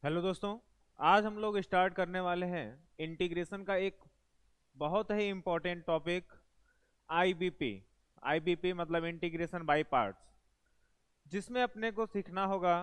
Hello दोस्तों। आज हम लोग स्टार्ट करने वाले हैं इंटीग्रेशन का एक बहुत ही इम्पोर्टेंट टॉपिक, आईबीपी। आईबीपी मतलब इंटीग्रेशन बाय पार्ट्स, जिसमें अपने को सीखना होगा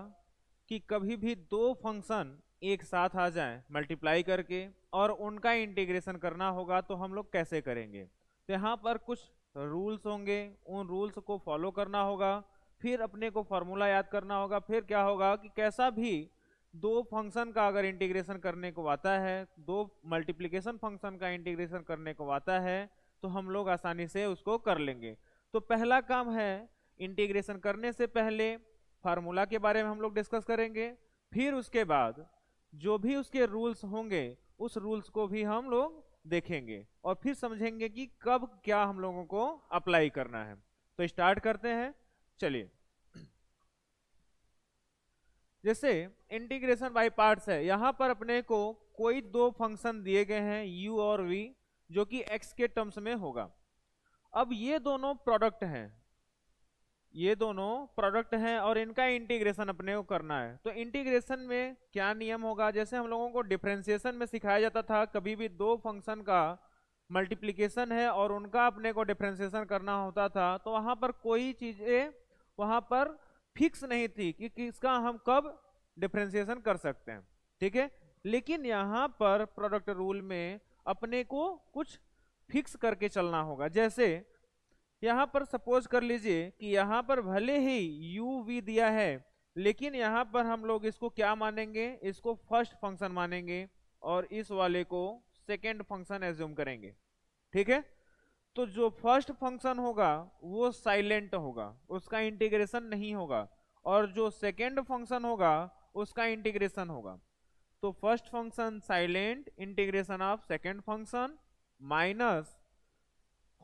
कि कभी भी दो फंक्शन एक साथ आ जाएं मल्टीप्लाई करके और उनका इंटीग्रेशन करना होगा तो हम लोग कैसे करेंगे। तो यहाँ पर कुछ रूल्स होंगे, उन रूल्स को फॉलो करना होगा। फिर अपने को फॉर्मूला याद करना होगा। फिर क्या होगा कि कैसा भी दो फंक्शन का अगर इंटीग्रेशन करने को आता है, दो मल्टीप्लिकेशन फंक्शन का इंटीग्रेशन करने को आता है, तो हम लोग आसानी से उसको कर लेंगे। तो पहला काम है, इंटीग्रेशन करने से पहले फार्मूला के बारे में हम लोग डिस्कस करेंगे। फिर उसके बाद जो भी उसके रूल्स होंगे उस रूल्स को भी हम लोग देखेंगे और फिर समझेंगे कि कब क्या हम लोगों को अप्लाई करना है। तो स्टार्ट करते हैं, चलिए। जैसे इंटीग्रेशन बाय पार्ट्स है, यहां पर अपने को कोई दो फंक्शन दिए गए हैं u और v, जो कि x के टर्म्स में होगा। अब ये दोनों प्रोडक्ट हैं, ये दोनों प्रोडक्ट हैं और इनका इंटीग्रेशन अपने को करना है। तो इंटीग्रेशन में क्या नियम होगा, जैसे हम लोगों को डिफरेंशिएशन में सिखाया जाता था, कभी भी दो फंक्शन का मल्टीप्लिकेशन है और उनका अपने को डिफरेंशिएशन करना होता था, तो वहां पर कोई चीजें वहां पर फिक्स नहीं थी कि किसका हम कब डिफरेंशिएशन कर सकते हैं। ठीक है, लेकिन यहाँ पर प्रोडक्ट रूल में अपने को कुछ फिक्स करके चलना होगा। जैसे यहां पर सपोज कर लीजिए कि यहां पर भले ही u v दिया है, लेकिन यहां पर हम लोग इसको क्या मानेंगे, इसको फर्स्ट फंक्शन मानेंगे और इस वाले को सेकेंड फंक्शन एज्यूम करेंगे। ठीक है, तो जो फर्स्ट फंक्शन होगा वो साइलेंट होगा, उसका इंटीग्रेशन नहीं होगा, और जो सेकेंड फंक्शन होगा उसका इंटीग्रेशन होगा। तो first function silent, integration of second function minus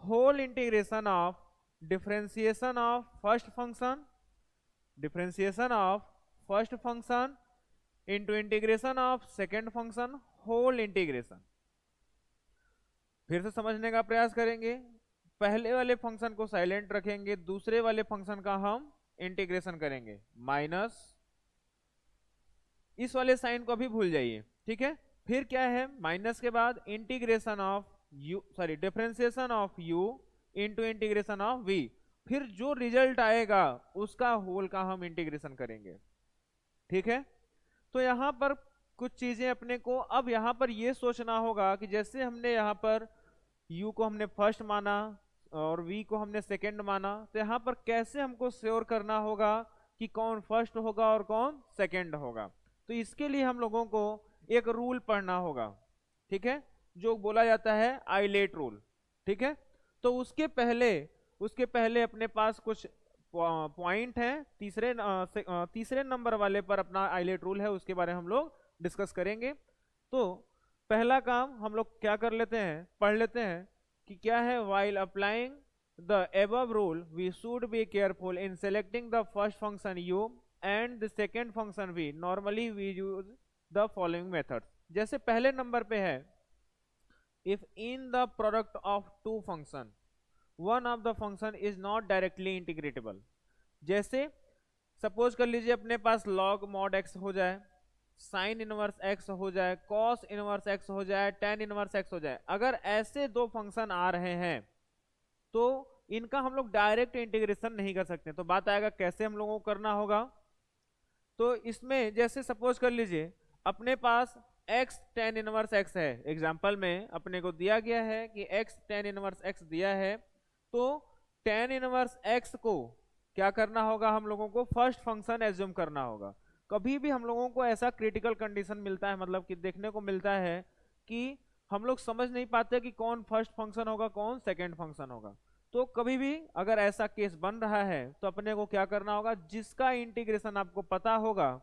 whole integration of differentiation of first function, differentiation of first function into integration of second function, whole integration. फिर से समझने का प्रयास करेंगे। पहले वाले फंक्शन को साइलेंट रखेंगे, दूसरे वाले फंक्शन का हम इंटीग्रेशन करेंगे, माइनस इस वाले साइन को अभी भूल जाइए। ठीक है, फिर क्या है, माइनस के बाद integration of u, sorry differentiation of u into integration of v। फिर जो रिजल्ट आएगा उसका होल का हम इंटीग्रेशन करेंगे। ठीक है, तो यहां पर कुछ चीजें अपने को अब यहां पर ये सोचना होगा कि जैसे हमने यहां पर u को हमने फर्स्ट माना और v को हमने सेकंड माना, तो यहां पर कैसे हमको श्योर करना होगा कि कौन फर्स्ट होगा और कौन सेकंड होगा। तो इसके लिए हम लोगों को एक रूल पढ़ना होगा। ठीक है, जो बोला जाता है आइलेट रूल। ठीक है, तो उसके पहले अपने पास कुछ पॉइंट हैं। तीसरे नंबर वाले पर अपना आइलेट रूल है, उसके बारे में हम लोग डिस्कस करेंगे। तो पहला काम हम लोग क्या कर लेते हैं, पढ़ लेते हैं कि क्या है। while applying the above rule we should be careful in selecting the first function u and the second function v. normally we use the following methods। जैसे पहले नंबर पे है, if in the product of two function one of the function is not directly integratable। जैसे suppose कर लीजिए अपने पास log mod x हो जाए, साइन इनवर्स x हो जाए, कॉस इनवर्स x हो जाए, टेन इनवर्स x हो जाए। अगर ऐसे दो फंक्शन आ रहे हैं तो इनका हम लोग डायरेक्ट इंटीग्रेशन नहीं कर सकते। तो बात आएगा कैसे हम लोगों को करना होगा। तो इसमें जैसे सपोज कर लीजिए अपने पास x टेन इनवर्स x है, एग्जाम्पल में अपने को दिया गया है कि x टेन इनवर्स x दिया है, तो टेन इनवर्स x को क्या करना होगा, हम लोगों को फर्स्ट फंक्शन एज्यूम करना होगा। कभी भी हम लोगों को ऐसा क्रिटिकल कंडीशन मिलता है, मतलब कि देखने को मिलता है कि हम लोग समझ नहीं पाते कि कौन फर्स्ट फंक्शन होगा कौन सेकंड फंक्शन होगा। तो कभी भी अगर ऐसा केस बन रहा है तो अपने को क्या करना होगा, जिसका इंटीग्रेशन आपको पता होगा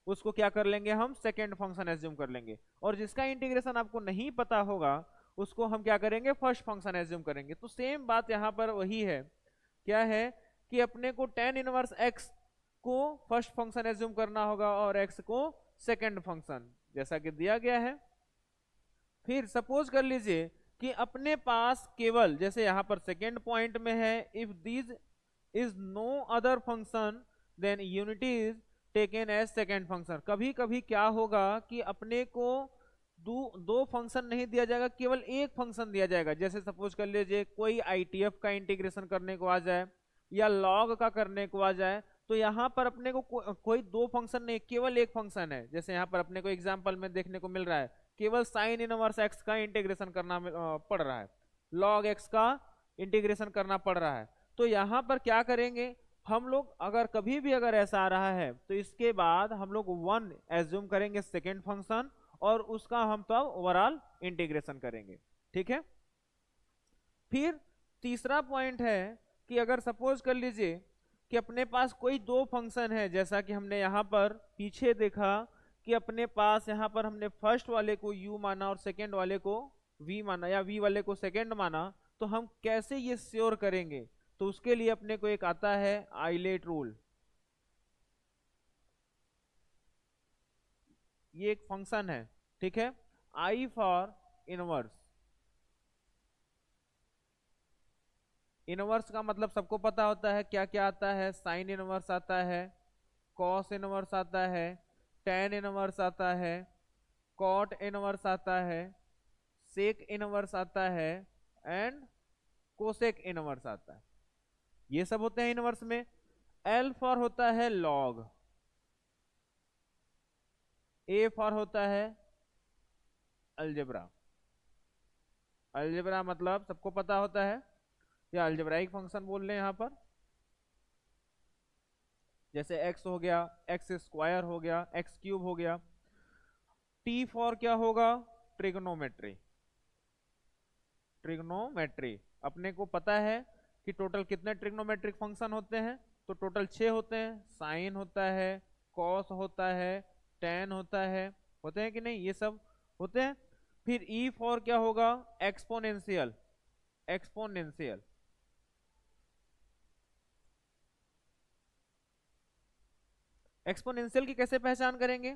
उसको क्या कर लेंगे, हम सेकेंड फंक्शन एज्यूम कर लेंगे, और जिसका इंटीग्रेशन आपको नहीं पता होगा उसको हम क्या करेंगे, फर्स्ट फंक्शन एज्यूम करेंगे। तो सेम बात यहाँ पर वही है, क्या है कि अपने को टेन इनवर्स x को फर्स्ट फंक्शन एज्यूम करना होगा और x को सेकंड फंक्शन, जैसा कि दिया गया है। फिर सपोज कर लीजिए कि अपने पास केवल जैसे यहां पर सेकेंड पॉइंट में है, if this is no other function then unity is taken as second function. कभी कभी क्या होगा कि अपने को दो फंक्शन नहीं दिया जाएगा, केवल एक फंक्शन दिया जाएगा। जैसे सपोज कर लीजिए कोई आईटीएफ का इंटीग्रेशन करने को आ जाए या लॉग का करने को आ जाए, तो यहाँ पर अपने को कोई दो फंक्शन नहीं, केवल एक फंक्शन है। जैसे यहाँ पर अपने को एग्जांपल में देखने को मिल रहा है, केवल साइन इनवर्स एक्स का इंटीग्रेशन करना पड़ रहा है, लॉग एक्स का इंटीग्रेशन करना पड़ रहा है। तो यहाँ पर क्या करेंगे हम लोग, अगर कभी भी अगर ऐसा आ रहा है तो इसके बाद हम लोग वन एज्यूम करेंगे सेकेंड फंक्शन, और उसका हम तो ओवरऑल इंटीग्रेशन करेंगे। ठीक है। फिर तीसरा पॉइंट है कि अगर सपोज कर लीजिए कि अपने पास कोई दो फंक्शन है, जैसा कि हमने यहाँ पर पीछे देखा कि अपने पास यहाँ पर हमने फर्स्ट वाले को u माना और सेकेंड वाले को v माना, या v वाले को सेकेंड माना, तो हम कैसे ये श्योर करेंगे? तो उसके लिए अपने को एक आता है आइलेट रूल। ये एक फंक्शन है, ठीक है, आई फॉर इनवर्स। इनवर्स का मतलब सबको पता होता है क्या क्या आता है, साइन इनवर्स आता है, कॉस इनवर्स आता है, टेन इनवर्स आता है, कॉट इनवर्स आता है, सेक इनवर्स आता है, एंड कोसेक इनवर्स आता है। ये सब होते हैं इनवर्स में। एल फॉर होता है लॉग, ए फॉर होता है अलजेब्रा। अलजेब्रा मतलब सबको पता होता है, या अलजेब्राइक फंक्शन बोल रहे हैं यहां पर। जैसे x हो गया, एक्स स्क्वायर हो गया, एक्स क्यूब हो गया। टी फॉर क्या होगा? ट्रिग्नोमेट्री। ट्रिग्नोमेट्री अपने को पता है कि टोटल कितने ट्रिग्नोमेट्रिक फंक्शन होते हैं, तो टोटल 6 होते हैं। साइन होता है, कॉस होता है, टेन होता है, होते हैं कि नहीं? ये सब होते हैं। फिर ई फॉर क्या होगा? एक्सपोनेंशियल। एक्सपोनेंशियल एक्सपोनेंशियल की कैसे पहचान करेंगे?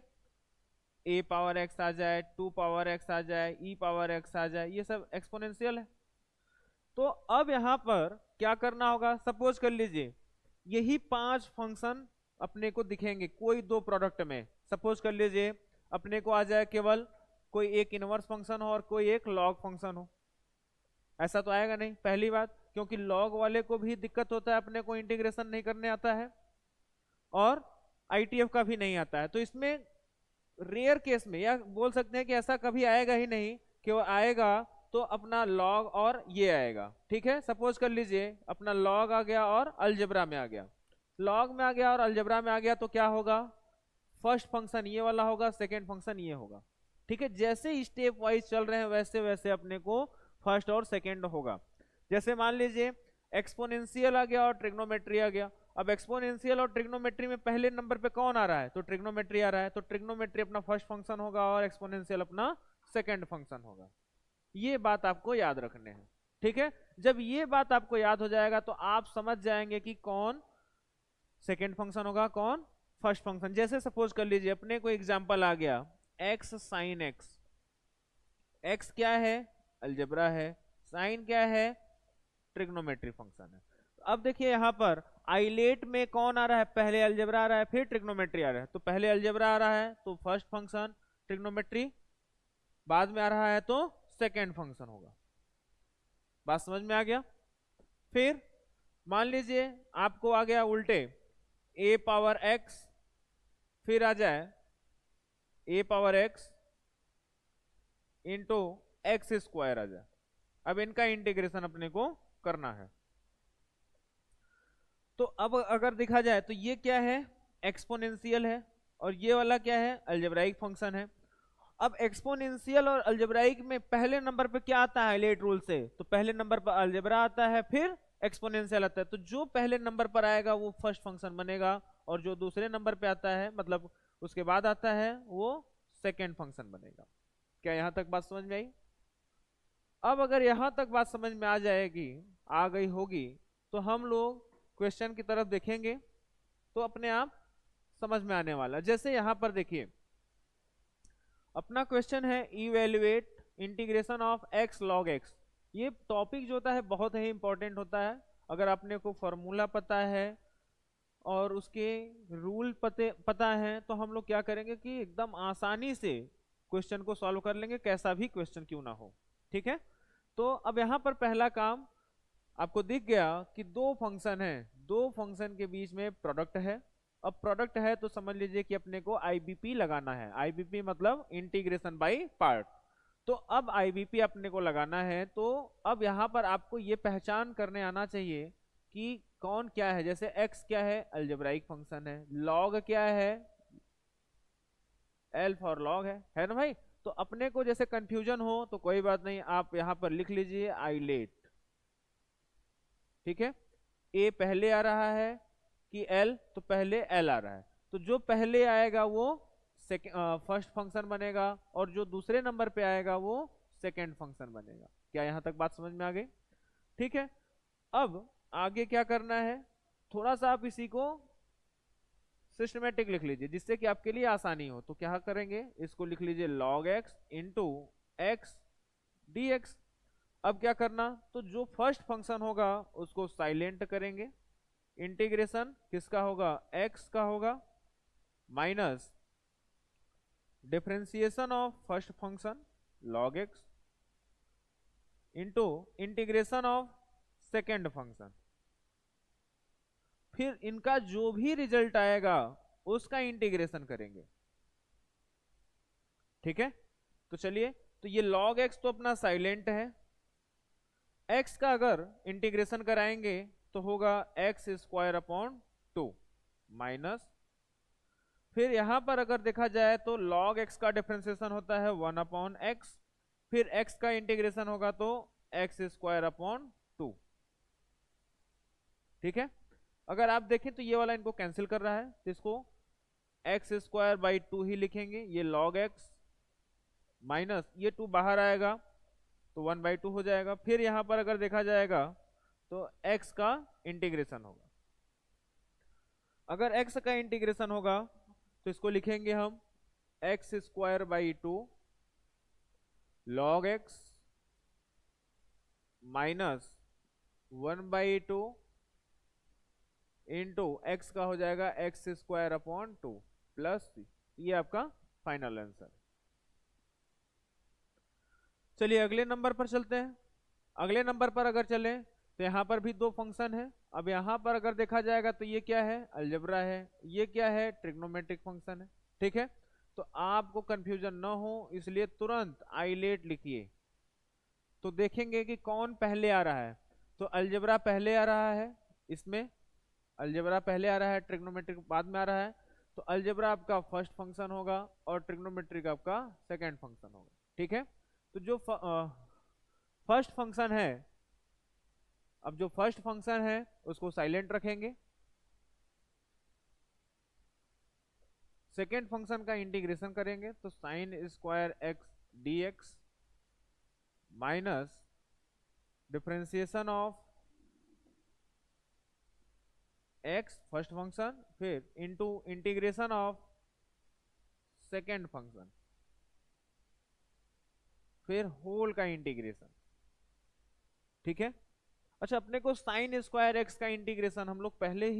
ए पावर एक्स आ जाए, टू पावर एक्स आ जाए, ई पावर एक्स आ जाए, ये सब एक्सपोनेंशियल है। तो अब यहां पर क्या करना होगा? सपोज कर लीजिए यही 5 फंक्शन अपने को दिखेंगे कोई दो प्रोडक्ट में। सपोज कर लीजिए अपने को आ जाए केवल कोई एक इनवर्स फंक्शन हो और कोई एक लॉग फंक्शन हो। ऐसा तो आएगा नहीं, पहली बात, क्योंकि लॉग वाले को भी दिक्कत होता है, अपने को इंटीग्रेशन नहीं करने आता है, और आईटीएफ का भी नहीं आता है। तो इसमें रेयर केस में, या बोल सकते हैं कि ऐसा कभी आएगा ही नहीं कि वो आएगा तो अपना लॉग और ये आएगा। ठीक है, सपोज कर लीजिए अपना लॉग आ गया और अलजेब्रा में आ गया। लॉग में आ गया और अलजेब्रा में आ गया तो क्या होगा? फर्स्ट फंक्शन ये वाला होगा, सेकेंड फंक्शन ये होगा। ठीक है, जैसे स्टेप वाइज चल रहे हैं वैसे वैसे अपने को फर्स्ट और सेकेंड होगा। जैसे मान लीजिए एक्सपोनेंशियल आ गया और ट्रिग्नोमेट्री आ गया। अब एक्सपोनेंशियल और ट्रिग्नोमेट्री में पहले नंबर पे कौन आ रहा है? तो ट्रिग्नोमेट्री आ रहा है, तो ट्रिग्नोमेट्री अपना फर्स्ट फंक्शन होगा और एक्सपोनेंशियल अपना सेकंड फंक्शन होगा। ये बात आपको याद रखने हैं। ठीक है, जब ये बात आपको याद हो जाएगा तो आप समझ जाएंगे कि कौन सेकंड फंक्शन होगा, कौन फर्स्ट फंक्शन। जैसे सपोज कर लीजिए अपने को एग्जांपल आ गया एक्स साइन एक्स। एक्स क्या है? अलजेब्रा है। साइन क्या है? ट्रिग्नोमेट्री फंक्शन है। अब देखिए यहां पर आइलेट में कौन आ रहा है? पहले अलजेब्रा आ रहा है, फिर ट्रिग्नोमेट्री आ रहा है। तो पहले अलजेब्रा आ रहा है तो फर्स्ट फंक्शन ट्रिग्नोमेट्री, बाद में आ रहा है तो सेकेंड फंक्शन होगा। बात समझ में आ गया? फिर मान लीजिए आपको आ गया उल्टे ए पावर एक्स, फिर आ जाए a power x into x square आ जाए। अब इनका इंटीग्रेशन अपने को करना है। तो अब अगर देखा जाए तो ये क्या है? एक्सपोनेंशियल है, और ये वाला क्या है? अलजेब्राइक फंक्शन है। अब एक्सपोनेंशियल और अलजेब्राइक में पहले नंबर पे क्या आता है लेट रूल से? तो पहले नंबर पर अलजेब्रा आता है, फिर एक्सपोनेंशियल आता है। तो जो पहले नंबर पर आएगा वो फर्स्ट फंक्शन बनेगा, और जो दूसरे नंबर पे आता है मतलब उसके बाद आता है वो सेकेंड फंक्शन बनेगा। क्या यहां तक बात समझ में आई? अब अगर यहां तक बात समझ में आ जाएगी, आ गई होगी, तो हम लोग क्वेश्चन की तरफ देखेंगे तो अपने आप समझ में आने वाला। जैसे यहां पर देखिए अपना क्वेश्चन है evaluate integration of x log x. ये टॉपिक जो होता है बहुत ही इंपॉर्टेंट होता है। अगर आपने को फॉर्मूला पता है और उसके रूल पता है, तो हम लोग क्या करेंगे कि एकदम आसानी से क्वेश्चन को सॉल्व कर लेंगे, कैसा भी क्वेश्चन क्यों ना हो। ठीक है, तो अब यहाँ पर पहला काम आपको दिख गया कि दो फंक्शन है, दो फंक्शन के बीच में प्रोडक्ट है। अब प्रोडक्ट है तो समझ लीजिए कि अपने को आईबीपी लगाना है। आईबीपी मतलब इंटीग्रेशन बाय पार्ट। तो अब आईबीपी अपने को लगाना है, तो अब यहाँ पर आपको ये पहचान करने आना चाहिए कि कौन क्या है। जैसे x क्या है, अलजेब्राइक फंक्शन है। log क्या है, l फॉर log है ना भाई। तो अपने को जैसे कंफ्यूजन हो तो कोई बात नहीं, आप यहाँ पर लिख लीजिए आइलेट। ठीक है, a पहले आ रहा है कि l, तो पहले l आ रहा है, तो जो पहले आएगा वो फर्स्ट फंक्शन बनेगा, और जो दूसरे नंबर पे आएगा वो सेकेंड फंक्शन बनेगा। क्या यहां तक बात समझ में आ गई? ठीक है, अब आगे क्या करना है, थोड़ा सा आप इसी को सिस्टमेटिक लिख लीजिए जिससे कि आपके लिए आसानी हो। तो क्या करेंगे, इसको लिख लीजिए log x into x d x. अब क्या करना, तो जो फर्स्ट फंक्शन होगा उसको साइलेंट करेंगे, इंटीग्रेशन किसका होगा, x का होगा, minus differentiation of first function log x into integration of second function. फिर इनका जो भी रिजल्ट आएगा उसका इंटीग्रेशन करेंगे। ठीक है, तो चलिए, तो ये log x तो अपना साइलेंट है, x का अगर इंटीग्रेशन कराएंगे तो होगा एक्स स्क्वायर अपॉन 2 माइनस, फिर यहां पर अगर देखा जाए तो log x का डिफरेंशिएशन होता है 1 अपॉन एक्स, फिर x का इंटीग्रेशन होगा तो एक्स स्क्वायर अपॉन 2। ठीक है, अगर आप देखें तो ये वाला इनको कैंसिल कर रहा है, तो इसको एक्स स्क्वायर बाई 2 ही लिखेंगे। ये log x माइनस ये 2 बाहर आएगा तो 1/2 हो जाएगा। फिर यहां पर अगर देखा जाएगा तो x का इंटीग्रेशन होगा। अगर x का इंटीग्रेशन होगा तो इसको लिखेंगे हम x square by 2 log x minus 1/2 into x का हो जाएगा एक्स स्क्वायर अपॉन 2 प्लस, ये आपका फाइनल आंसर। चलिए अगले नंबर पर चलते हैं। अगले नंबर पर अगर चलें तो यहाँ पर भी दो फंक्शन है। अब यहाँ पर अगर देखा जाएगा तो ये क्या है, अलजेब्रा है, ये क्या है, ट्रिग्नोमेट्रिक फंक्शन है। ठीक है, तो आपको कंफ्यूजन ना हो इसलिए तुरंत आइलेट लिखिए, तो देखेंगे कि कौन पहले आ रहा है। तो अलजेब्रा पहले आ रहा है, इसमें अलजेब्रा पहले आ रहा है, ट्रिग्नोमेट्रिक बाद में आ रहा है। तो अलजेब्रा आपका फर्स्ट फंक्शन होगा और ट्रिग्नोमेट्रिक आपका सेकेंड फंक्शन होगा। ठीक है, तो जो फर्स्ट फंक्शन है, अब जो फर्स्ट फंक्शन है उसको साइलेंट रखेंगे, सेकेंड फंक्शन का इंटीग्रेशन करेंगे तो sine square x d x minus differentiation of x first function, फिर into integration of second function, फिर होल का इंटीग्रेशन। ठीक है, अच्छा अपने को साइन स्क्वायर एक्स का इंटीग्रेशन हम लोग पहले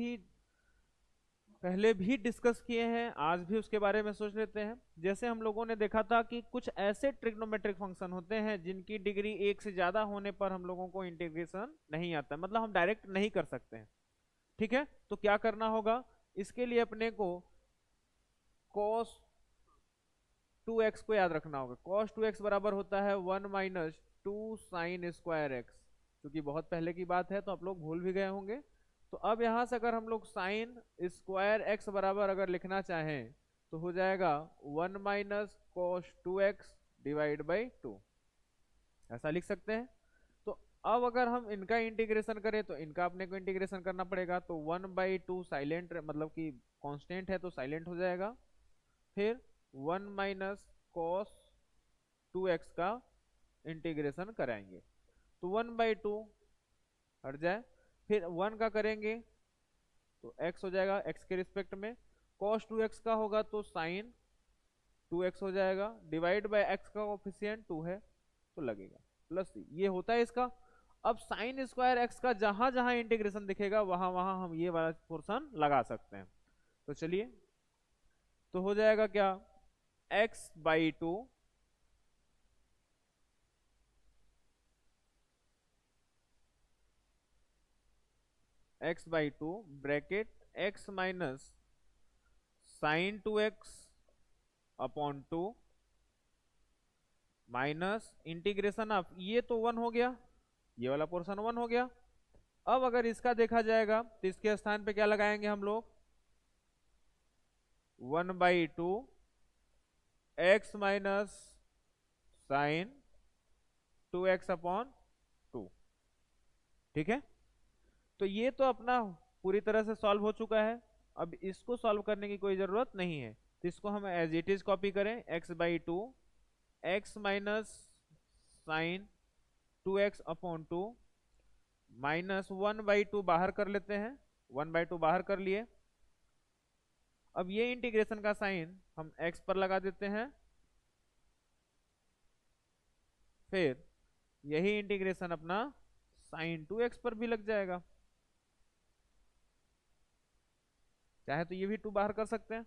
भी डिस्कस किए हैं, आज भी उसके बारे में सोच लेते हैं। जैसे हम लोगों ने देखा था कि कुछ ऐसे ट्रिग्नोमेट्रिक फंक्शन होते हैं जिनकी डिग्री 1 से ज्यादा होने पर हम लोगों को इंटीग्रेशन नहीं आता, मतलब हम डायरेक्ट नहीं कर सकते हैं। ठीक है, तो क्या करना होगा, इसके लिए अपने को cos 2x को याद रखना होगा। cos 2x बराबर होता है 1 माइनस 2 साइन स्क्वायर एक्स। क्योंकि बहुत पहले की बात है तो आप लोग भूल भी गए होंगे। तो अब यहां से अगर हम लोग साइन स्क्वायर एक्स बराबर अगर लिखना चाहें तो हो जाएगा 1 minus cos 2x divide by 2, ऐसा लिख सकते हैं। तो अब अगर हम इनका इंटीग्रेशन करें तो इनका अपने को इंटीग्रेशन करना पड़ेगा, तो 1/2 साइलेंट मतलब कि कांस्टेंट है तो साइलेंट हो जाएगा। फिर 1 माइनस कॉस 2x का इंटीग्रेशन कराएंगे तो 1/2 हट जाए, फिर 1 का करेंगे तो x हो जाएगा x के रिस्पेक्ट में, cos 2x का होगा तो साइन 2x हो जाएगा, डिवाइड बाय x का कोफिशिएंट 2 है तो लगेगा प्लस, ये होता है इसका। अब साइन स्क्वायर एक्स का जहां जहां इंटीग्रेशन दिखेगा वहां वहां हम ये वाला पोर्शन लगा सकते हैं। तो चलिए, तो हो जाएगा क्या, x/2 x/2 bracket x minus sine 2x upon 2 minus integration of, ये तो 1 हो गया, ये वाला पोर्शन 1 हो गया। अब अगर इसका देखा जाएगा तो इसके स्थान पे क्या लगाएंगे हम लोग, 1/2 x minus sine 2x upon 2। ठीक है, तो ये तो अपना पूरी तरह से सॉल्व हो चुका है। अब इसको सॉल्व करने की कोई जरूरत नहीं है, तो इसको हम एज इट इज कॉपी करें, x/2 x minus sine 2x upon 2 minus 1/2 बाहर कर लेते हैं, 1/2 बाहर कर लिए। अब ये इंटीग्रेशन का साइन हम x पर लगा देते हैं, फिर यही इंटीग्रेशन अपना साइन 2x पर भी लग जाएगा, चाहे तो ये भी 2 बाहर कर सकते हैं।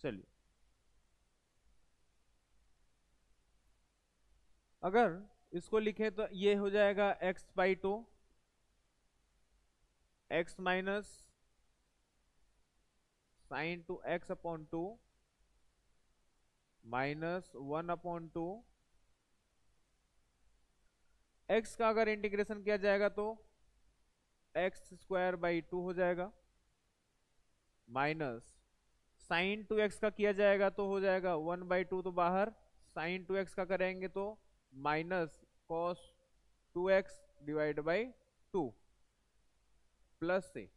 चलिए, अगर इसको लिखें तो ये हो जाएगा x/2 x minus sine 2x upon 2 minus 1/2। x का अगर इंटीग्रेशन किया जाएगा तो x²/2 हो जाएगा, माइनस साइन 2x का किया जाएगा तो हो जाएगा 1/2 तो बाहर, साइन 2x का करेंगे तो minus cos 2x divide by 2 plus से।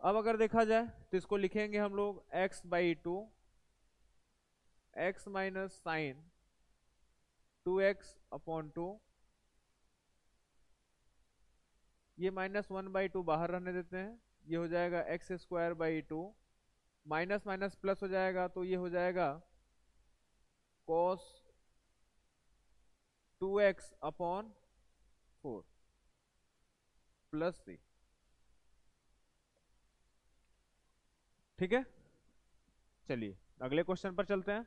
अब अगर देखा जाए तो इसको लिखेंगे हम लोग x/2 x minus sine 2x upon 2, ये -1/2 बाहर रहने देते हैं, ये हो जाएगा x²/2 माइनस माइनस प्लस हो जाएगा तो ये हो जाएगा cos 2x अपॉन 4 प्लस सी। ठीक है, चलिए अगले क्वेश्चन पर चलते हैं।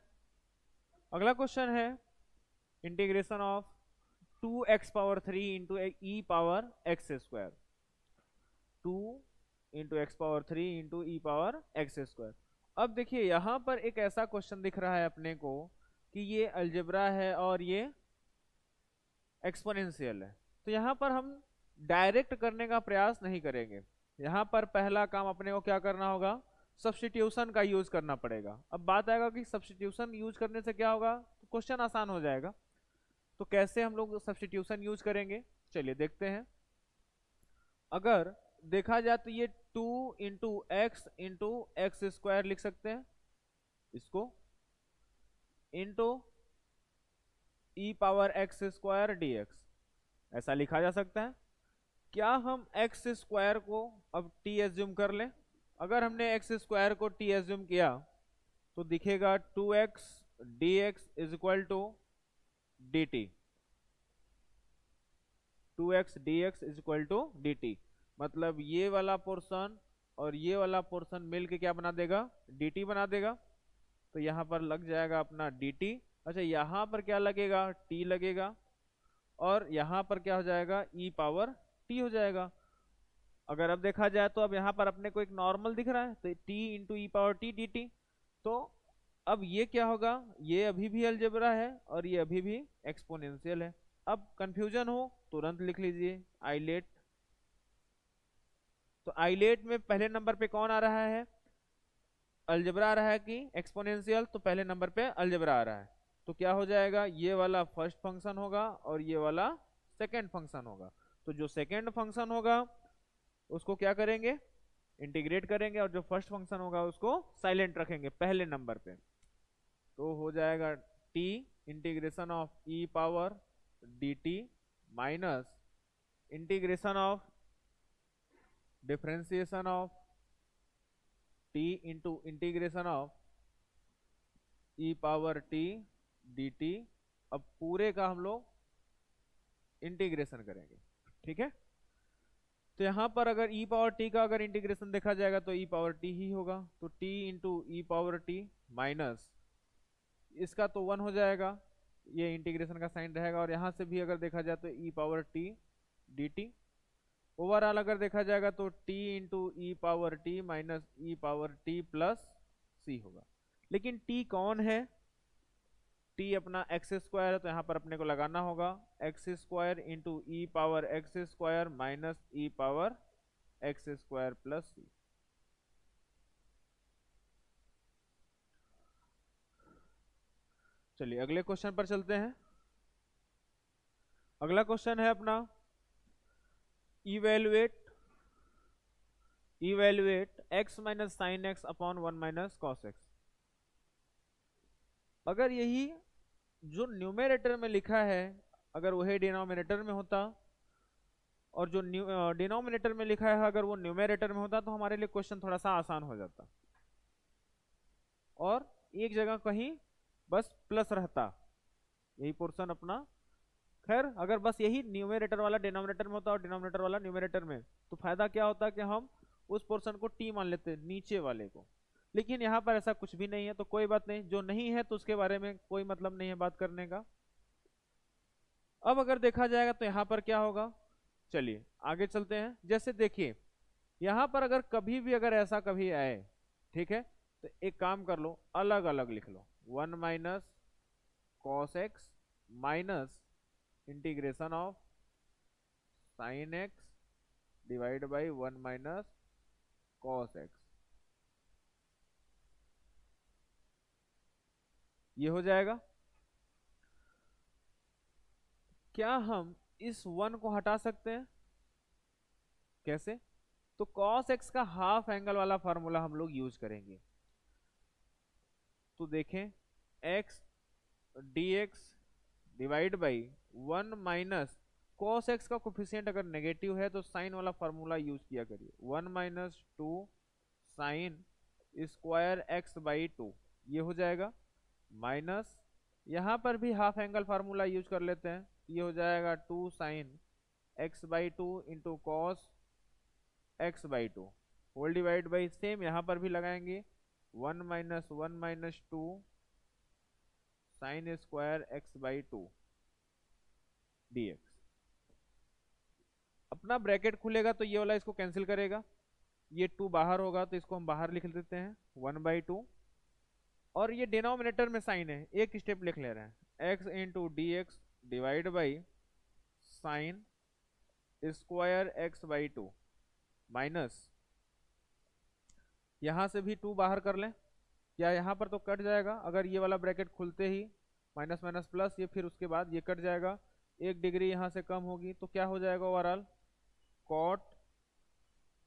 अगला क्वेश्चन है integration of 2x⁻³ into e power x square, 2 × x⁻³ into e power x square. अब देखिए यहां पर एक ऐसा क्वेश्चन दिख रहा है अपने को कि ये अलजेब्रा है और ये एक्सपोनेंशियल है, तो यहां पर हम डायरेक्ट करने का प्रयास नहीं करेंगे। यहां पर पहला काम अपने को क्या करना होगा, सब्स्टिट्यूशन का यूज करना पड़ेगा। अब बात आएगा कि सब्स्टिट्यूशन यूज करने से क्या होगा, तो क्वेश्चन आसान हो जाएगा। तो कैसे हम लोग सब्स्टिट्यूशन यूज करेंगे, चलिए देखते हैं। अगर देखा जाए तो ये 2 × x लिख सकते हैं, इसको into e power x² dx ऐसा लिखा जा सकता है। क्या हम x² को अब t एज्यूम कर लें, अगर हमने x² को t एज्यूम किया तो दिखेगा 2x dx is equal to dt, 2x dx is equal to dt, मतलब ये वाला पोर्शन और ये वाला पोर्शन मिलके क्या बना देगा, dt बना देगा। तो यहाँ पर लग जाएगा अपना dt। अच्छा, यहाँ पर क्या लगेगा, t लगेगा, और यहाँ पर क्या हो जाएगा, e पावर t हो जाएगा। अगर अब देखा जाए तो अब यहाँ पर अपने को एक नॉर्मल दिख रहा है, तो t into e power t dt। तो अब ये क्या होगा, ये अभी भी अलजेब्रा है और ये अभी भी एक्सपोनेंशियल है। अब कंफ्यूजन हो तुरंत लिख लीजिए आइलेट। तो आइलेट में पहले नंबर पे कौन आ रहा है, अलजेब्रा आ रहा है कि एक्सपोनेंशियल, तो पहले नंबर पे अलजेब्रा आ रहा है। तो क्या हो जाएगा, ये वाला फर्स्ट फंक्शन होगा और ये वाला सेकंड फंक्शन होगा। तो जो सेकंड फंक्शन होगा उसको क्या करेंगे, इंटीग्रेट करेंगे, और जो फर्स्ट फंक्शन होगा उसको साइलेंट रखेंगे पहले नंबर पे। तो हो जाएगा t integration of E power dt minus integration of differentiation of t into integration of E power t d T. अब पूरे का हम लोग इंटीग्रेशन करेंगे, ठीक है। तो यहां पर अगर ई पावर टी का अगर इंटीग्रेशन देखा जाएगा तो ई पावर टी ही होगा, तो t into e power t minus इसका तो 1 हो जाएगा, ये इंटीग्रेशन का साइन रहेगा। और यहां से भी अगर देखा जाए तो e power t d t. Overall अगर देखा जाएगा तो t into e power t minus e power t plus c होगा। लेकिन टी कौन है? टी अपना एक्स स्क्वायर है, तो यहाँ पर अपने को लगाना होगा x square into e power x square minus e power x square plus c. चलिए अगले क्वेश्चन पर चलते हैं। अगला क्वेश्चन है अपना evaluate x minus sine x upon 1 minus cos x. अगर यही जो न्यूमेरेटर में लिखा है अगर वही डिनोमिनेटर में होता, और जो डिनोमिनेटर में लिखा है अगर वो न्यूमेरेटर में होता, तो हमारे लिए क्वेश्चन थोड़ा सा आसान हो जाता, और एक जगह कहीं बस प्लस रहता, यही पोर्शन अपना। खैर अगर बस यही न्यूमेरेटर वाला डिनोमिनेटर में होता और डिनोमिनेटर वाला न्यूमेरेटर में, तो फायदा क्या होता कि हम उस पोर्शन को टी मान लेते नीचे वाले को। लेकिन यहाँ पर ऐसा कुछ भी नहीं है, तो कोई बात नहीं, जो नहीं है तो उसके बारे में कोई मतलब नहीं है बात करने का। अब अगर देखा जाएगा तो यहाँ पर क्या होगा, चलिए आगे चलते हैं। जैसे देखिए यहाँ पर अगर कभी भी अगर ऐसा कभी आए, ठीक है, तो एक काम कर लो, अलग अलग लिख लो, 1 minus cos x minus integration of sine x divide by 1 minus cos x, ये हो जाएगा। क्या हम इस 1 को हटा सकते हैं? कैसे? तो cos x का हाफ एंगल वाला फार्मूला हम लोग यूज करेंगे। तो देखें x dx divide by 1 minus cos x का कोफिशिएंट अगर नेगेटिव है तो साइन वाला फार्मूला यूज किया करिए, 1 minus 2 sine square x by 2, ये हो जाएगा। माइनस यहाँ पर भी हाफ एंगल फार्मूला यूज कर लेते हैं, ये हो जाएगा 2 sine x by 2 into cos x by 2 whole divide by, same यहाँ पर भी लगाएंगे 1 minus 1 minus 2 sine square x by 2 dx। अपना ब्रैकेट खुलेगा तो ये वाला इसको कैंसिल करेगा, ये 2 बाहर होगा तो इसको हम बाहर लिख देते हैं 1 बाई 2। और ये डिनोमिनेटर में साइन है, एक स्टेप लिख ले रहे हैं, x into d x divide by sine square x by 2 minus यहां से भी 2 बाहर कर लें, या यहाँ पर तो कट जाएगा, अगर ये वाला ब्रैकेट खुलते ही माइनस माइनस प्लस, ये फिर उसके बाद ये कट जाएगा, 1 डिग्री यहाँ से कम होगी, तो क्या हो जाएगा overall cot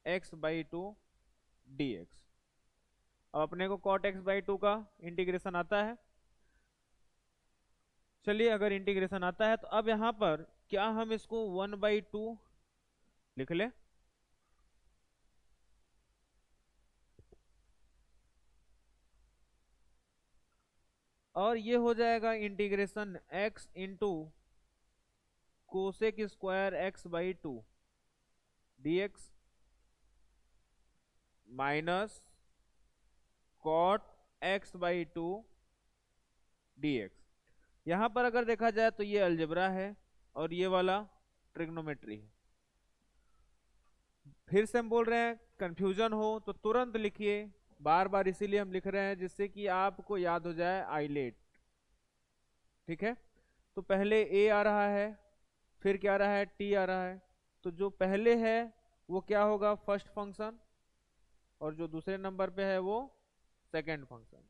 x by 2 d x. अब अपने को कॉट एक्स बाई 2 का इंटीग्रेशन आता है। चलिए अगर इंटीग्रेशन आता है तो अब यहाँ पर क्या हम इसको 1 बाई 2 लिख ले, और ये हो जाएगा integration x into cosec square x by 2 dx minus cot x by 2 dx। यहां पर अगर देखा जाए तो ये अलजेब्रा है और ये वाला ट्रिग्नोमेट्री है। फिर से हम बोल रहे हैं कंफ्यूजन हो तो तुरंत लिखिए, बार बार इसीलिए हम लिख रहे हैं जिससे कि आपको याद हो जाए आइलेट, ठीक है। तो पहले a आ रहा है, फिर क्या आ रहा है t आ रहा है, तो जो पहले है वो क्या होगा फर्स्ट फंक्शन, और जो दूसरे नंबर पे है वो सेकंड फंक्शन।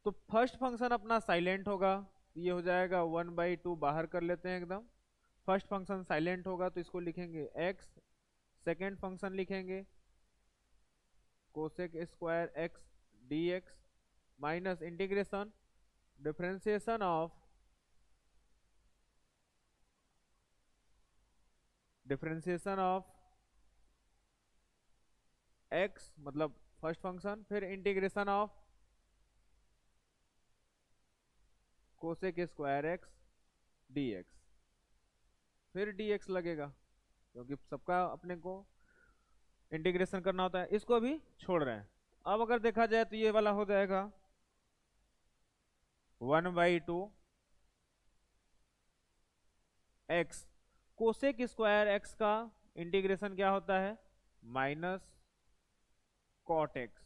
तो फर्स्ट फंक्शन अपना साइलेंट होगा, ये हो जाएगा 1 बाई 2 बाहर कर लेते हैं एकदम, फर्स्ट फंक्शन साइलेंट होगा तो इसको लिखेंगे x, सेकेंड फंक्शन लिखेंगे cosec square x dx minus integration differentiation of x मतलब फर्स्ट फंक्शन, फिर integration of cosec square x dx, फिर dx लगेगा क्योंकि सबका अपने को इंटीग्रेशन करना होता है, इसको अभी छोड़ रहे हैं। अब अगर देखा जाए तो ये वाला हो जाएगा 1/2 एक्स, कोसेक स्क्वायर एक्स का इंटीग्रेशन क्या होता है, माइनस कॉट एक्स,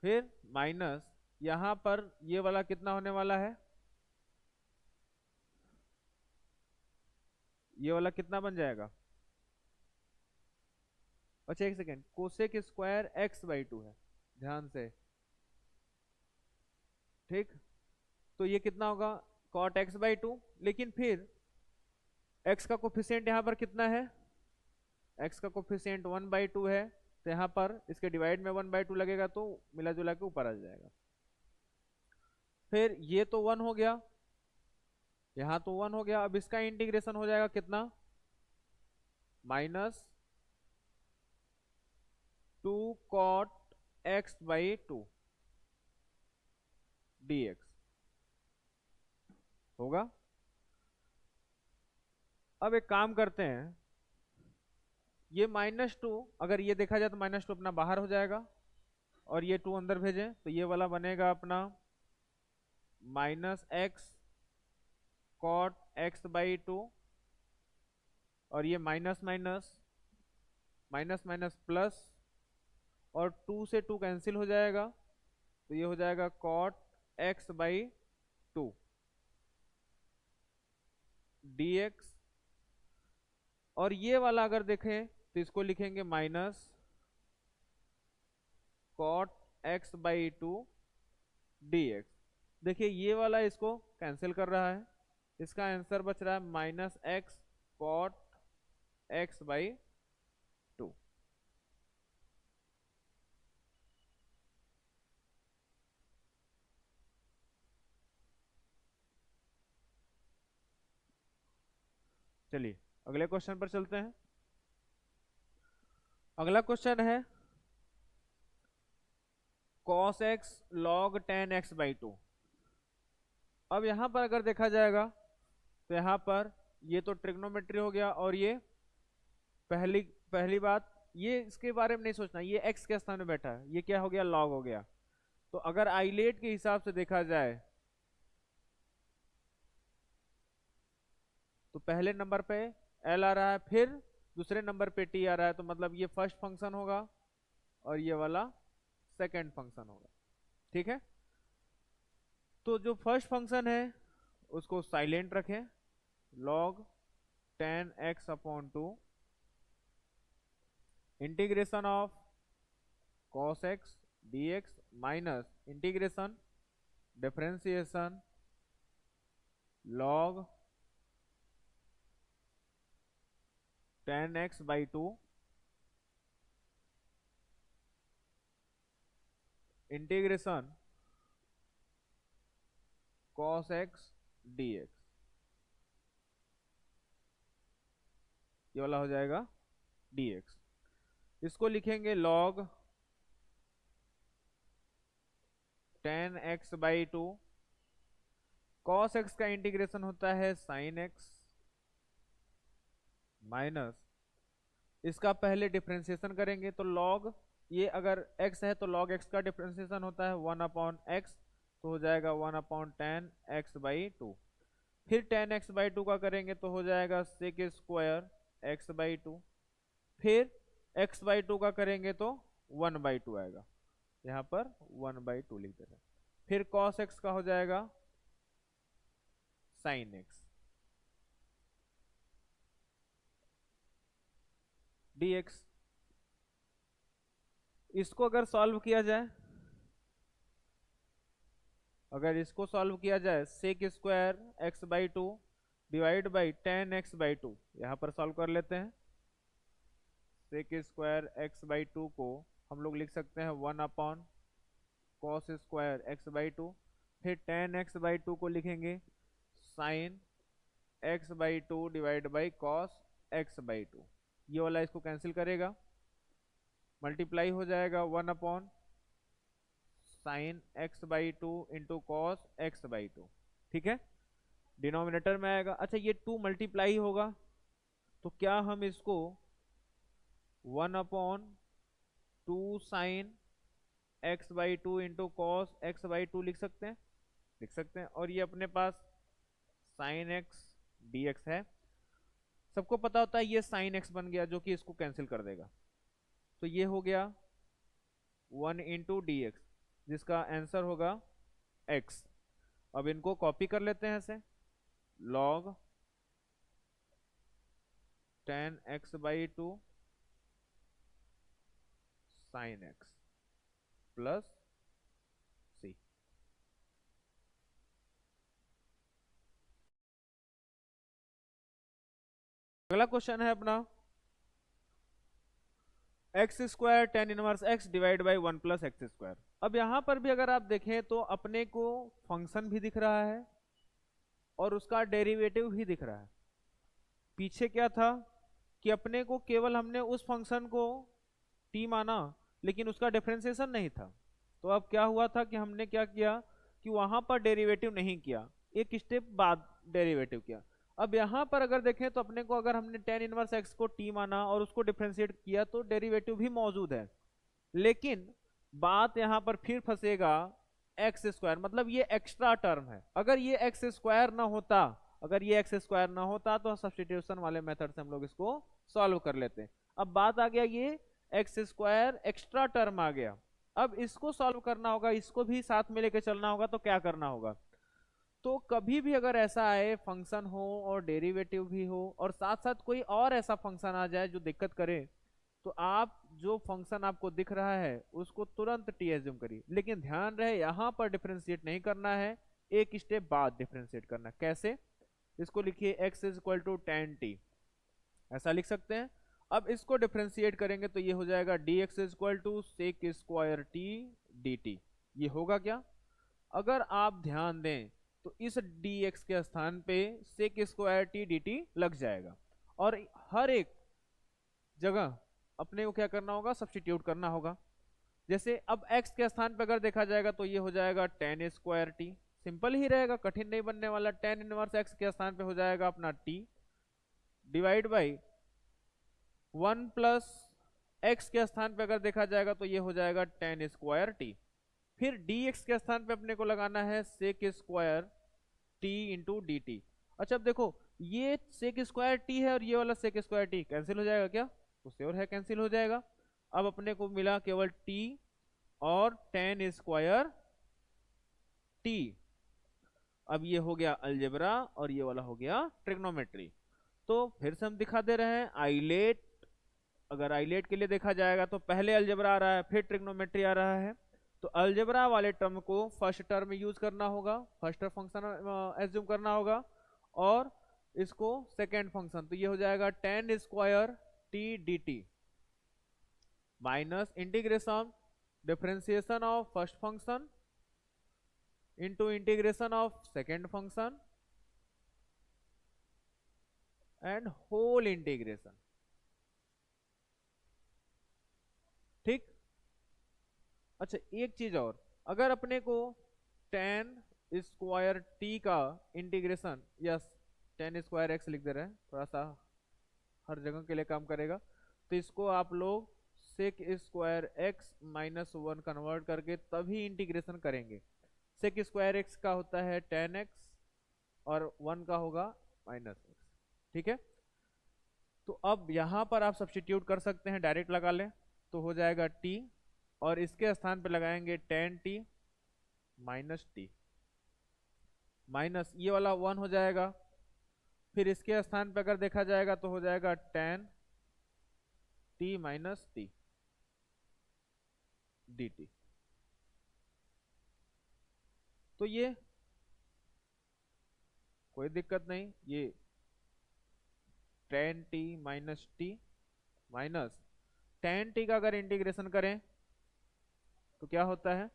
फिर माइनस यहां पर ये वाला कितना होने वाला है, ये वाला कितना बन जाएगा, अच्छा एक सेकेंड, कोसेक स्क्वायर x/2 है, ध्यान से, ठीक, तो ये कितना होगा कॉट x/2, लेकिन फिर x का कोफिशिएंट यहाँ पर कितना है, x का कोफिशिएंट 1/2 है, तो यहाँ पर इसके डिवाइड में 1/2 लगेगा तो मिला जुला के ऊपर आ जाएगा। फिर ये तो 1 हो गया, यहाँ तो 1 हो गया, अब इसका इंटीग्रेशन हो जाएगा कितना, माइनस 2 cot x/2 dx होगा। अब एक काम करते हैं, ये -2 अगर ये देखा जाए तो -2 अपना बाहर हो जाएगा और ये 2 अंदर भेजें तो ये वाला बनेगा अपना -x cot x/2 और ये minus minus minus minus plus और 2 से 2 कैंसिल हो जाएगा तो ये हो जाएगा cot x/2 dx, और ये वाला अगर देखें तो इसको लिखेंगे माइनस cot x/2 dx। देखिए ये वाला इसको कैंसिल कर रहा है, इसका आंसर बच रहा है -x cot x/2। चलिए अगले क्वेश्चन पर चलते हैं। अगला क्वेश्चन है cos x log tan x/2। अब यहां पर अगर देखा जाएगा तो यहां पर ये तो ट्रिग्नोमेट्री हो गया, और ये पहली पहली बात, ये इसके बारे में नहीं सोचना, ये x के स्थान में बैठा है, ये क्या हो गया, log हो गया। तो अगर आइलेट के हिसाब से देखा जाए तो पहले नंबर पे l आ रहा है, फिर दूसरे नंबर पे t आ रहा है, तो मतलब ये फर्स्ट फंक्शन होगा और ये वाला सेकंड फंक्शन होगा, ठीक है। तो जो फर्स्ट फंक्शन है उसको साइलेंट रखें, log tan x/2 integration of cos x dx minus integration differentiation log tan x/2 integration cos x dx, ये वाला हो जाएगा dx। इसको लिखेंगे log tan x/2, cos x का इंटीग्रेशन होता है sin x माइनस, इसका पहले डिफरेंशिएशन करेंगे तो log, ये अगर x है तो log x का डिफरेंशिएशन होता है 1/x, तो हो जाएगा 1/tan x/2, फिर tan x/2 का करेंगे तो हो जाएगा sec स्क्वायर x/2, फिर x/2 का करेंगे तो 1/2 आएगा, यहाँ पर 1/2 लिख देते हैं, फिर cos x का हो जाएगा sin x dx। इसको अगर सॉल्व किया जाए, अगर इसको सॉल्व किया जाए sec square x/2 divide by tan x/2, यहाँ पर सॉल्व कर लेते हैं। sec स्क्वायर x/2 को हम लोग लिख सकते हैं 1/cos स्क्वायर x/2, फिर tan x/2 को लिखेंगे sin x/2 divide by cos x/2, ये वाला इसको कैंसिल करेगा, मल्टीप्लाई हो जाएगा 1/sin sign x by two into cos x by two. ठीक है, डिनोमिनेटर में आएगा। अच्छा, ये 2 मल्टीप्लाई होगा, तो क्या हम इसको 1/2 sign x by two into cos x by two लिख सकते हैं? लिख सकते हैं। और ये अपने पास साइन एक्स डी एक्स है, सबको पता होता है ये साइन एक्स बन गया जो कि इसको कैंसिल कर देगा, तो ये हो गया 1 × dx जिसका आंसर होगा x। अब इनको कॉपी कर लेते हैं ऐसे, log tan x by two sine x plus c. अगला क्वेश्चन है अपना x square tan inverse x divide by 1 + x²। अब यहां पर भी अगर आप देखें तो अपने को फंक्शन भी दिख रहा है और उसका डेरिवेटिव भी दिख रहा है। पीछे क्या था कि अपने को केवल हमने उस फंक्शन को t माना, लेकिन उसका डिफरेंशिएशन नहीं था। तो अब क्या हुआ था कि हमने क्या किया कि वहां पर डेरिवेटिव नहीं किया, एक स्टेप बाद डेरिवेटिव किया। अब यहां पर अगर देखें तो अपने को, अगर हमने tan इनवर्स x को t माना और उसको डिफरेंशिएट किया तो डेरिवेटिव भी मौजूद है, लेकिन बात यहां पर फिर फंसेगा x², मतलब ये एक्स्ट्रा टर्म है। अगर ये x² ना होता, अगर ये x² ना होता तो सब्स्टिट्यूशन वाले मेथड से हम लोग इसको सॉल्व कर लेते। अब बात आ गया ये x² एक्स्ट्रा टर्म आ गया, अब इसको सॉल्व करना होगा, इसको भी साथ में लेके चलना होगा। तो क्या करना होगा, तो कभी भी अगर ऐसा आए फंक्शन हो और डेरिवेटिव भी हो और साथ साथ कोई और ऐसा फंक्शन आ जाए जो दिक्कत करे, तो आप जो फंक्शन आपको दिख रहा है उसको तुरंत टी एज्यूम करिए। लेकिन ध्यान रहे यहां पर डिफरेंशिएट नहीं करना है, एक स्टेप बाद डिफरेंशिएट करना है। कैसे, इसको लिखिए x = tan t, ऐसा लिख सकते हैं। अब इसको डिफरेंशिएट करेंगे तो ये हो जाएगा dx = sec² t dt। ये होगा क्या, अगर आप ध्यान दें तो इस dx के स्थान पे sec² t dt लग जाएगा, और हर एक जगह अपने को क्या करना होगा, सब्स्टिट्यूट करना होगा। जैसे अब x के स्थान पे अगर देखा जाएगा तो ये हो जाएगा tan² t, सिंपल ही रहेगा, कठिन नहीं बनने वाला। tan इनवर्स x के स्थान पे हो जाएगा अपना t डिवाइड बाई 1 + x के स्थान पे अगर देखा जाएगा तो ये हो जाएगा tan² t। फिर dx के स्थान पे अपने को लगाना है sec² t × dt। अच्छा, अब देखो ये sec² t है और ये वाला sec² t कैंसिल हो जाएगा क्या, तो श्योर है कैंसिल हो जाएगा। अब अपने को मिला केवल t और tan² t। अब ये हो गया अलजेब्रा और ये वाला हो गया ट्रिग्नोमेट्री। तो फिर से हम दिखा दे रहे हैं आइलेट, अगर आइलेट के लिए देखा जाएगा तो पहले अलजेब्रा आ रहा है फिर ट्रिग्नोमेट्री आ रहा है, तो अलजेब्रा वाले टर्म को फर्स्ट टर्म में यूज करना होगा, फर्स्ट फंक्शन एज्यूम करना होगा, और इसको सेकेंड फंक्शन, तो ये हो जाएगा tan² t dt minus integration differentiation of first function into integration of second function and whole integration. ठीक। अच्छा, एक चीज और, अगर अपने को tan² t का इंटीग्रेशन, यस tan² x लिख दे रहे हैं, थोड़ा सा हर जगह के लिए काम करेगा, तो इसको आप लोग sec² x - 1 कन्वर्ट करके तभी इंटीग्रेशन करेंगे। sec² x का होता है tan x और 1 का होगा -x। ठीक है, तो अब यहां पर आप सब्स्टिट्यूट कर सकते हैं, डायरेक्ट लगा लें तो हो जाएगा t, और इसके स्थान पे लगाएंगे tan t -t, माइनस ये वाला 1 हो जाएगा। फिर इसके स्थान पे अगर देखा जाएगा तो हो जाएगा tan t - t dt। तो ये कोई दिक्कत नहीं, ये tan t - t minus tan t का अगर इंटीग्रेशन करें तो क्या होता है,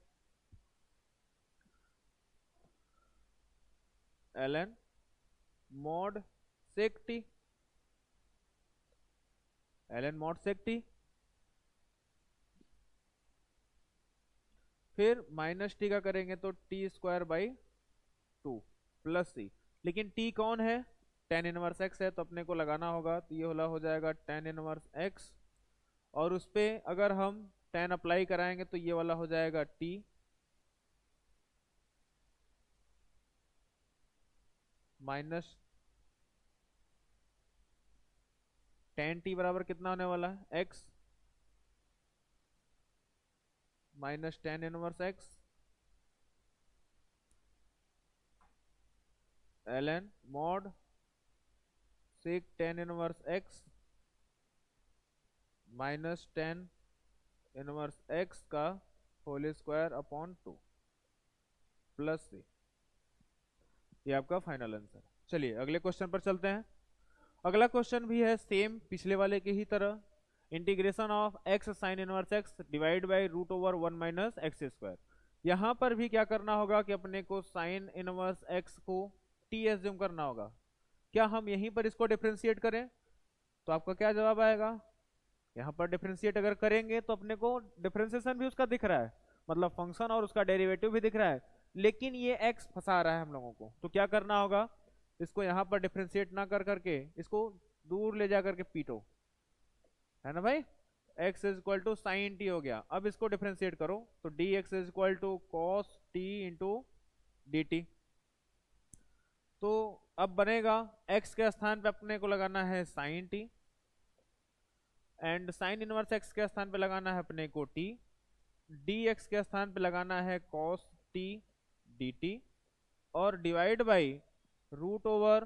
ln mod sec t, ln mod sec t। फिर माइनस टी का करेंगे तो टी स्क्वायर बाई 2 प्लस सी, लेकिन टी कौन है, टेन इनवर्स एक्स है, तो अपने को लगाना होगा, तो ये वाला हो जाएगा टेन इनवर्स एक्स, और उस पे अगर हम टेन अप्लाई कराएंगे तो ये वाला हो जाएगा टी माइनस टेन टी बराबर कितना होने वाला है, x minus tan inverse x l n mod sec tan inverse x minus tan inverse x का whole square upon 2 plus c. ये आपका फाइनल आंसर। चलिए अगले क्वेश्चन पर चलते हैं। अगला क्वेश्चन भी है सेम पिछले वाले के ही तरह, integration of x sine inverse x divide by root over 1 minus x square. यहाँ पर भी क्या करना होगा कि अपने को साइन इनवर्स एक्स को टी एज्यूम करना होगा। क्या हम यहीं पर इसको डिफ्रेंशिएट करें, तो आपका क्या जवाब आएगा, यहाँ पर डिफ्रेंशिएट अगर करेंगे तो अपने को डिफ्रेंशिएशन भी उसका दिख रहा है, मतलब फंक्शन और उसका डेरिवेटिव भी दिख रहा है, लेकिन ये एक्स फंसा रहा है हम लोगों को। तो क्या करना होगा, इसको यहाँ पर डिफ्रेंशिएट ना कर करके इसको दूर ले जा करके पीटो, है ना भाई। x is equal to sine t हो गया, अब इसको डिफ्रेंशिएट करो तो dx is equal to cos t into d t. तो अब बनेगा x के स्थान पे अपने को लगाना है sine t, and sine inverse x के स्थान पे लगाना है अपने को t, dx के स्थान पे लगाना है cos t dt, और divide by root over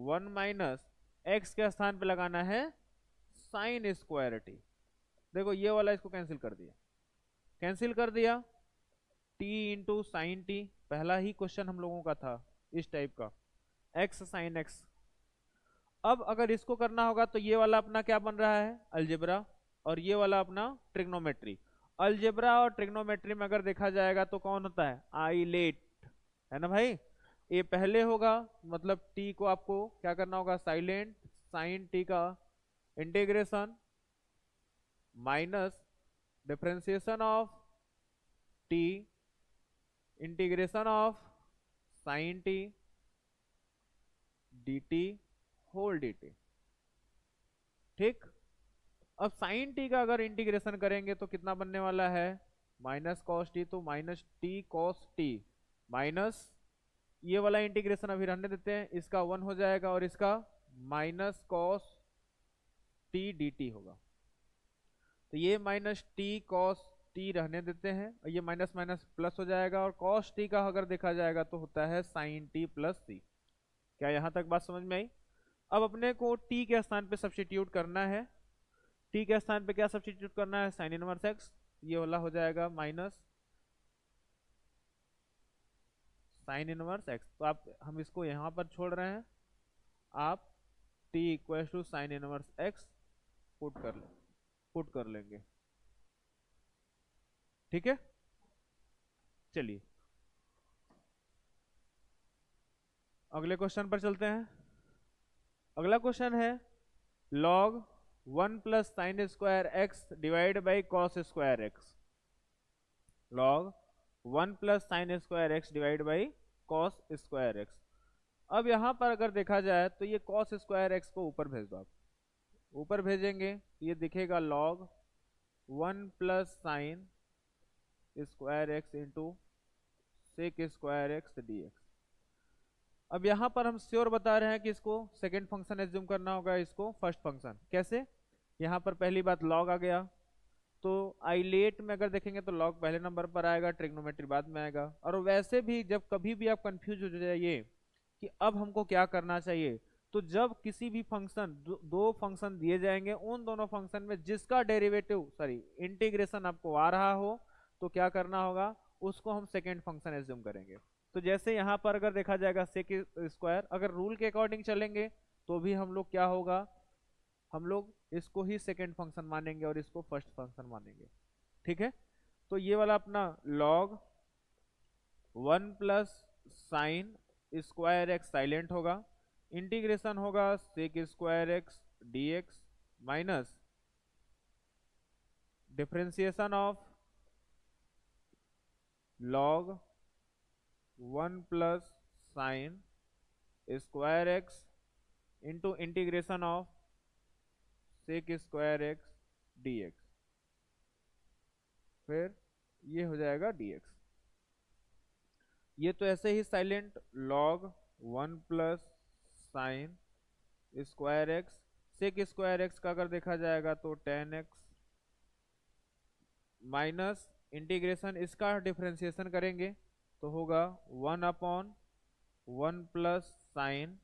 1 minus x के स्थान पे लगाना है साइन स्क्वायर टी। देखो ये वाला इसको कैंसिल कर दिया, कैंसिल कर दिया, t इंटू साइन टी, पहला ही क्वेश्चन हम लोगों का था इस टाइप का, x साइन x। अब अगर इसको करना होगा तो ये वाला अपना क्या बन रहा है, अलजेब्रा, और ये वाला अपना ट्रिग्नोमेट्री। अलजेब्रा और ट्रिग्नोमेट्री में अगर देखा जाएगा तो कौन होता है, आइलेट, है ना भाई। ये पहले होगा, मतलब t को आपको क्या करना होगा, साइलेंट साइन t का integration minus differentiation of t integration of sine t dt whole dt। ठीक, अब साइन t का अगर इंटीग्रेशन करेंगे तो कितना बनने वाला है, माइनस कॉस टी, तो minus T cos T minus ये वाला इंटीग्रेशन अभी रहने देते हैं, इसका 1 हो जाएगा और इसका minus cos T d T होगा। तो ये माइनस टी कॉस टी रहने देते हैं, और ये माइनस माइनस प्लस हो जाएगा, और कॉस टी का अगर देखा जाएगा तो होता है साइन टी प्लस सी। क्या यहाँ तक बात समझ में आई। अब अपने को टी के स्थान पे सब्स्टिट्यूट करना है, टी के स्थान पे क्या सब्स्टिट्यूट करना है, साइन इनवर्स एक्स, ये वाला हो जाएगा माइनस साइन इनवर्स एक्स। तो आप हम इसको यहाँ पर छोड़ रहे हैं, आप t equal to sine inverse x put कर लेंगे, ठीक है। चलिए अगले क्वेश्चन पर चलते हैं। अगला क्वेश्चन है log 1 plus sine square x divide by cos square x, log 1 plus sine square x divide by cos square x. अब यहाँ पर अगर देखा जाए तो ये कॉस स्क्वायर एक्स को ऊपर भेज दो, आप ऊपर भेजेंगे तो ये दिखेगा log 1 plus sine square x into sec square x d x. अब यहाँ पर हम श्योर बता रहे हैं कि इसको सेकेंड फंक्शन एज्यूम करना होगा, इसको फर्स्ट फंक्शन। कैसे, यहाँ पर पहली बात log आ गया, तो आइलेट में अगर देखेंगे तो log पहले नंबर पर आएगा, ट्रिग्नोमेट्री बाद में आएगा। और वैसे भी जब कभी भी आप कंफ्यूज हो जाइए कि अब हमको क्या करना चाहिए, तो जब किसी भी फंक्शन दो फंक्शन दिए जाएंगे, उन दोनों फंक्शन में जिसका डेरिवेटिव सॉरी इंटीग्रेशन आपको आ रहा हो, तो क्या करना होगा, उसको हम सेकेंड फंक्शन एज्यूम करेंगे। तो जैसे यहाँ पर अगर देखा जाएगा सेक स्क्वायर, अगर रूल के अकॉर्डिंग चलेंगे तो भी हम लोग क्या होगा, हम लोग इसको ही सेकेंड फंक्शन मानेंगे और इसको फर्स्ट फंक्शन मानेंगे, ठीक है। तो ये वाला अपना log 1 plus sine square x silent होगा, इंटीग्रेशन होगा sec square x d x minus differentiation of log 1 plus sine square x into integration of sec square x d x, फिर ये हो जाएगा dx। ये तो ऐसे ही silent log 1 plus sine square x, sec square x का अगर देखा जाएगा तो टेन एक्स, माइनस इंटीग्रेशन इसका डिफरेंशिएशन करेंगे तो होगा 1/1 प्लस साइन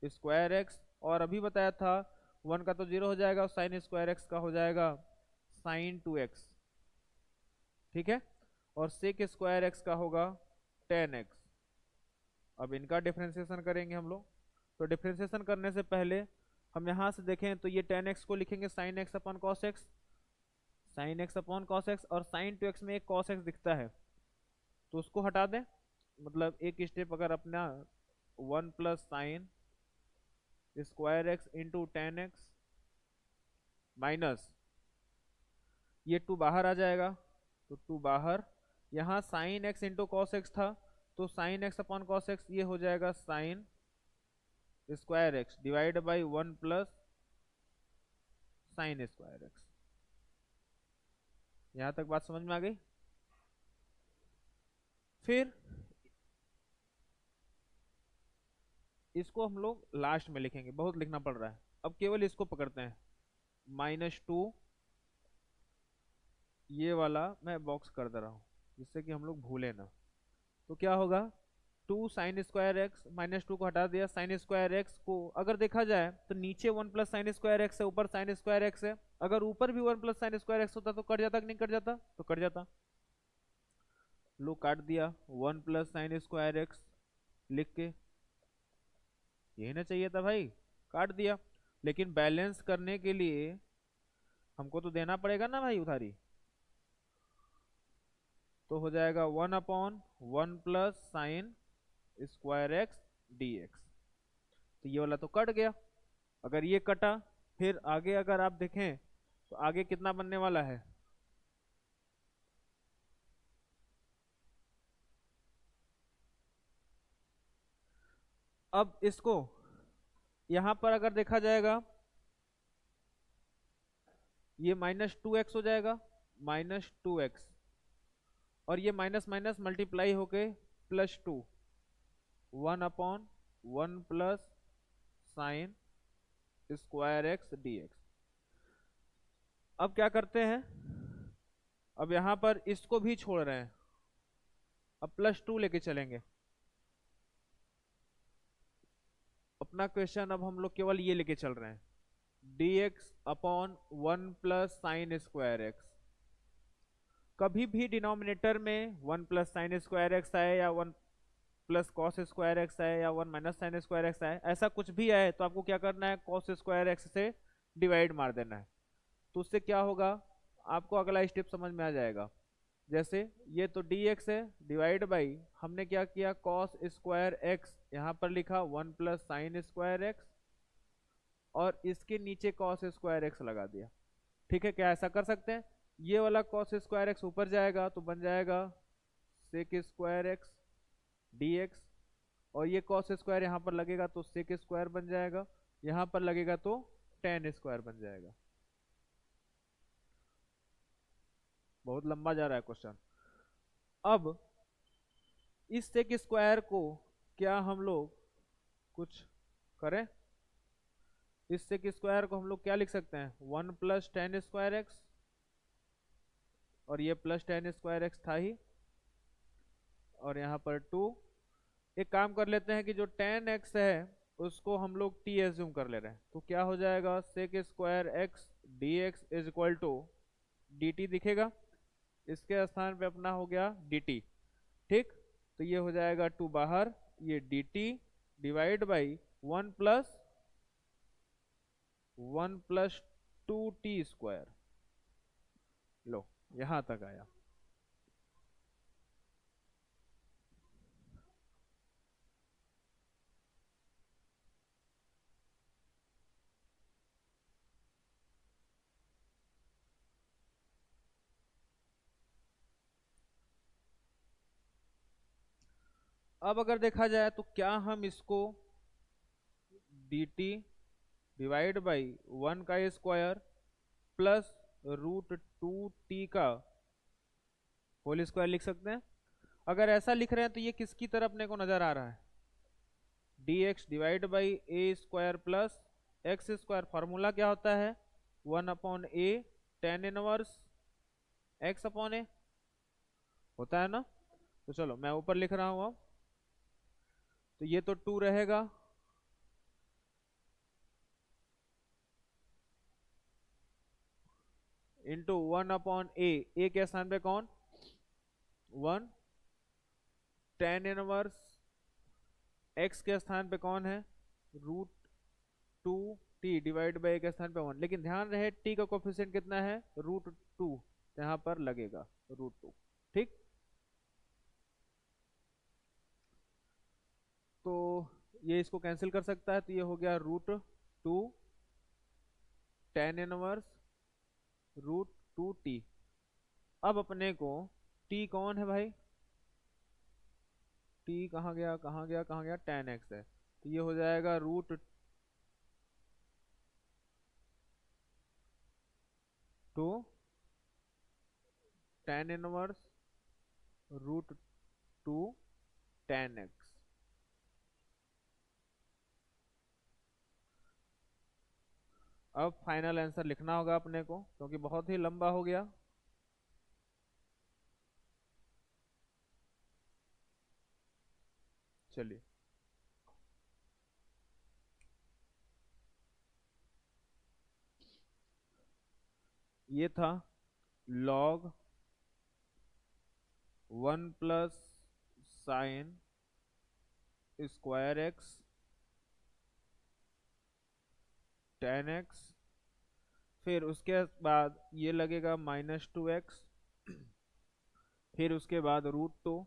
स्क्वायर एक्स, और अभी बताया था 1 का तो 0 हो जाएगा और साइन स्क्वायर एक्स का हो जाएगा साइन 2x, ठीक है। और सेक स्क्वायर एक्स का होगा 10x। अब इनका डिफरेंशिएशन करेंगे हम लोग, तो डिफरेंशिएशन करने से पहले हम यहाँ से देखें तो ये 10x को लिखेंगे sine x upon cos x, sine x upon cos x, और साइन 2x में एक कॉस एक्स दिखता है तो उसको हटा दें। मतलब एक स्टेप अगर अपना 1 plus sine square x into 10x minus ये 2 बाहर आ जाएगा तो 2 बाहर, यहाँ sign x into cos x था तो sine x upon cos x ये हो जाएगा sine square x divide by 1 plus sine square x. यहां तक बात समझ में आ गई। फिर इसको हम लोग लास्ट में लिखेंगे, बहुत लिखना पड़ रहा है, अब केवल इसको पकड़ते हैं -2, ये वाला मैं बॉक्स कर दे रहा हूं जिससे कि हम लोग भूले ना। तो क्या होगा 2 साइन स्क्वायर एक्स, -2 को हटा दिया, साइन स्क्वायर एक्स को अगर देखा जाए तो नीचे 1 प्लस साइन स्क्वायर एक्स है, ऊपर साइन स्क्वायर एक्स है, अगर ऊपर भी 1 प्लस साइन स्क्वायर एक्स होता तो कट जाता कि नहीं कट जाता, तो कट जाता। लो काट दिया 1 प्लस साइन स्क्वायर एक्स लिख के, यही ना चाहिए था भाई, काट दिया। लेकिन बैलेंस करने के लिए हमको तो देना पड़ेगा ना भाई उधारी, तो हो जाएगा 1/1 plus sine square x d x. तो ये वाला तो कट गया। अगर ये कटा फिर आगे अगर आप देखें तो आगे कितना बनने वाला है, अब इसको यहां पर अगर देखा जाएगा ये -2x हो जाएगा, -2x, और ये माइनस माइनस मल्टीप्लाई होके +2, 1/1 plus sine square x d x. अब क्या करते हैं, अब यहां पर इसको भी छोड़ रहे हैं, अब +2 लेके चलेंगे। अपना क्वेश्चन अब हम लोग केवल ये लेके चल रहे हैं dx/1 plus sine square x. कभी भी डिनोमिनेटर में 1 प्लस साइन स्क्वायर एक्स आए या 1 प्लस कॉस स्क्वायर एक्स आए या 1 माइनस साइन स्क्वायर एक्स आए, ऐसा कुछ भी आए तो आपको क्या करना है, कॉस स्क्वायर एक्स से डिवाइड मार देना है। तो उससे क्या होगा, आपको अगला स्टेप समझ में आ जाएगा। जैसे ये तो dx है, डिवाइड बाई हमने क्या किया, कॉस स्क्वायर एक्स यहाँ पर लिखा 1 प्लस साइन स्क्वायर एक्स, और इसके नीचे कॉस स्क्वायर एक्स लगा दिया। ठीक है, क्या ऐसा कर सकते हैं, ये वाला कॉस स्क्वायर एक्स ऊपर जाएगा तो बन जाएगा सेक स्क्वायर एक्स dx, और ये कॉस स्क्वायर यहाँ पर लगेगा तो सेक स्क्वायर बन जाएगा, यहाँ पर लगेगा तो टेन स्क्वायर बन जाएगा। बहुत लंबा जा रहा है क्वेश्चन। अब इस सेक स्क्वायर को क्या हम लोग कुछ करें, इस सेक स्क्वायर को हम लोग क्या लिख सकते हैं, 1 प्लस टेन स्क्वायर एक्स, और ये प्लस टेन स्क्वायर एक्स था ही, और यहाँ पर 2। एक काम कर लेते हैं कि जो टेन एक्स है उसको हम लोग t एज्यूम कर ले रहे हैं, तो क्या हो जाएगा, sec square x d x is equal to d t दिखेगा, इसके स्थान पे अपना हो गया dt। ठीक, तो ये हो जाएगा 2 बाहर, ये dt divide by 1 plus 2t square. लो यहां तक आया। अब अगर देखा जाए तो क्या हम इसको डी टी डिवाइड बाई 1 का स्क्वायर प्लस √2t का होल स्क्वायर लिख सकते हैं? अगर ऐसा लिख रहे हैं तो ये किसकी तरह अपने को नजर आ रहा है? dx divide by a² plus x²। Formula क्या होता है? 1/a tan इनवर्स x/a होता है ना। तो चलो मैं ऊपर लिख रहा हूं अब। तो ये तो 2 रहेगा, इंटू 1/a। ए के स्थान पे कौन? 1। tan इनवर्स x के स्थान पे कौन है? √2t डिवाइड बाई के स्थान पे 1। लेकिन ध्यान रहे t का कोफिशिएंट कितना है? √2। यहां पर लगेगा √2। ठीक, तो ये इसको कैंसिल कर सकता है, तो ये हो गया √2 tan इनवर्स √2t। अब अपने को t कौन है भाई? t कहाँ गया, कहाँ गया, कहाँ गया? tan x है। तो ये हो जाएगा √2 tan इनवर्स √2 tan x। अब फाइनल आंसर लिखना होगा अपने को, क्योंकि बहुत ही लंबा हो गया। चलिए, ये था log 1 plus sine square x tan x। फिर उसके बाद ये लगेगा -2x। फिर उसके बाद √2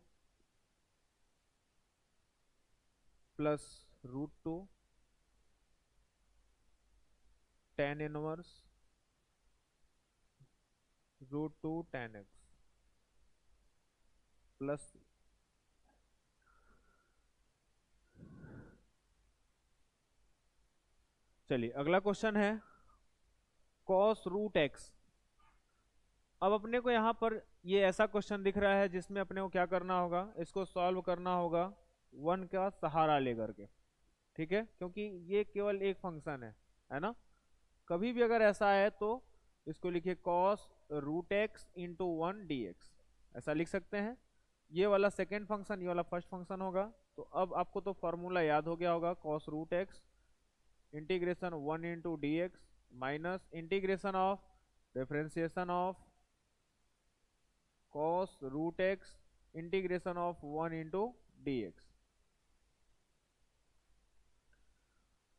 plus √2 tan inverse √2 tan x plus. चलिए अगला क्वेश्चन है cos√x। अब अपने को यहाँ पर ये ऐसा क्वेश्चन दिख रहा है जिसमें अपने को क्या करना होगा? इसको सॉल्व करना होगा 1 का सहारा लेकर के। ठीक है, क्योंकि ये केवल एक फंक्शन है ना। कभी भी अगर ऐसा है तो इसको लिखिए cos√x इंटू 1 dx, ऐसा लिख सकते हैं। ये वाला सेकेंड फंक्शन, ये वाला फर्स्ट फंक्शन होगा। तो अब आपको तो फॉर्मूला याद हो गया होगा, cos√x integration 1 into dx minus integration of differentiation of cos√x integration of 1 into dx।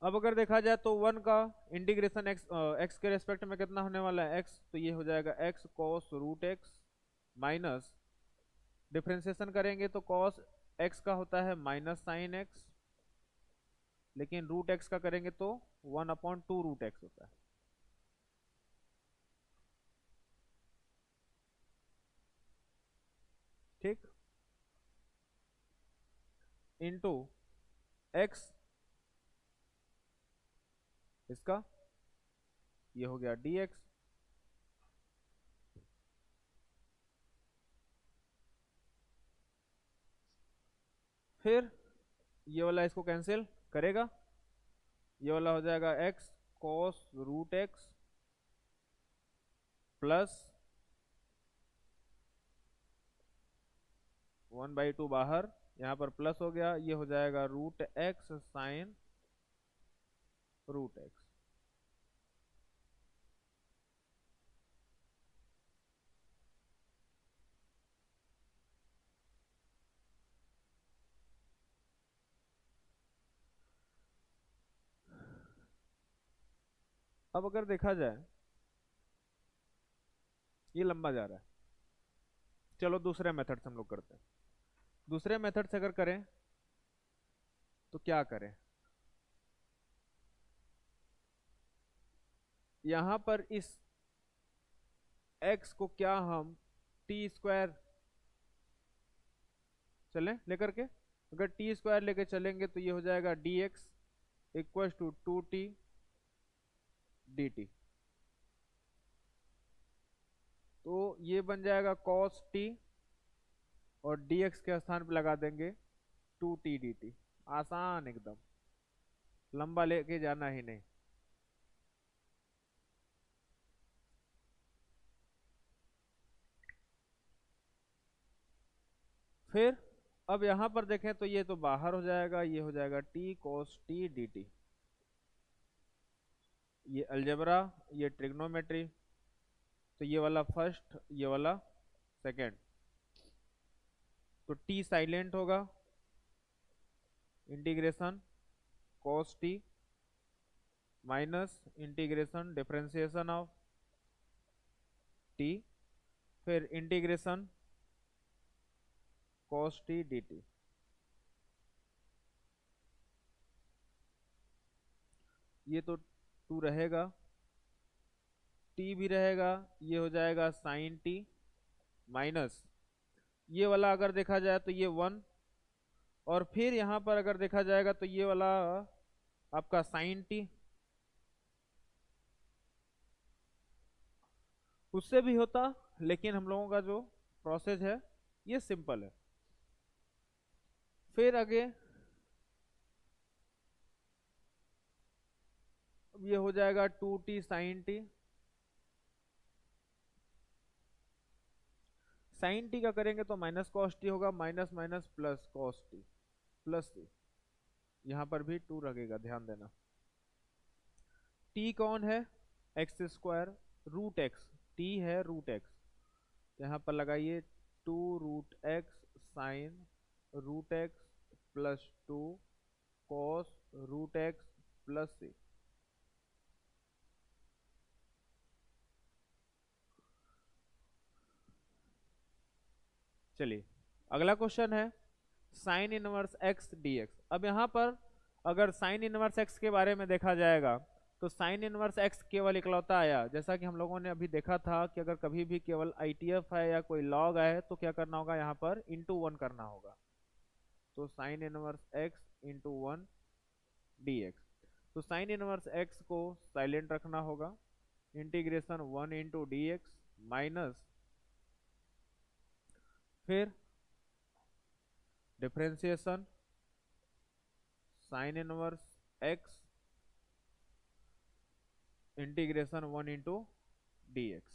अब अगर देखा जाए तो 1 का इंटीग्रेशन x के रेस्पेक्ट में कितना होने वाला है? x। तो ये हो जाएगा x cos√x माइनस डिफरेंशिएशन करेंगे तो cos x का होता है माइनस साइन x, लेकिन √x का करेंगे तो 1/2 √x होता है। ठीक, इंटू x इसका, ये हो गया dx। फिर ये वाला इसको कैंसिल करेगा, ये वाला हो जाएगा x cos√x प्लस 1/2 बाहर, यहाँ पर प्लस हो गया, ये हो जाएगा √x साइन √x। अब अगर देखा जाए ये लंबा जा रहा है, चलो दूसरे मेथड से हम लोग करते हैं। दूसरे मेथड से अगर करें तो क्या करें? यहां पर इस x को क्या हम t² चलें लेकर के? अगर टी स्क्वायर लेके चलेंगे तो ये हो जाएगा dx equal to 2t dt। तो ये बन जाएगा cos t और dx के स्थान पे लगा देंगे 2t dt। आसान एकदम, लंबा लेके जाना ही नहीं। फिर अब यहां पर देखें तो ये तो बाहर हो जाएगा, ये हो जाएगा t cos t dt। ये अलजेब्रा, ये ट्रिग्नोमेट्री, तो ये वाला फर्स्ट, ये वाला सेकंड। तो t साइलेंट होगा, integration cos t minus integration differentiation of t, फिर इंटीग्रेशन cos t dt। ये तो 2 रहेगा, t भी रहेगा, ये हो जाएगा sin t माइनस ये वाला अगर देखा जाए तो ये 1, और फिर यहाँ पर अगर देखा जाएगा तो ये वाला आपका sin t, उससे भी होता, लेकिन हम लोगों का जो प्रोसेस है ये सिंपल है। फिर आगे ये हो जाएगा 2t sin t। sin t का करेंगे तो माइनस cos t होगा, minus minus plus cos t plus t। यहां पर भी 2 लगेगा, ध्यान देना। t कौन है? X square root x, t है रूट एक्स, यहाँ पर लगाइए 2 root x sine root x plus 2 cos root x plus c. चलिए अगला क्वेश्चन है sine inverse x d x. अब यहाँ पर अगर साइन इनवर्स एक्स के बारे में देखा जाएगा तो साइन इनवर्स एक्स केवल इकलौता आया, जैसा कि हम लोगों ने अभी देखा था कि अगर कभी भी केवल आईटीएफ है या कोई लॉग आए तो क्या करना होगा, यहाँ पर इंटू 1 करना होगा। तो sine inverse x into 1 d x. तो साइन इनवर्स एक्स को साइलेंट रखना होगा, integration 1 into d x minus फिर differentiation sine inverse x integration 1 into d x,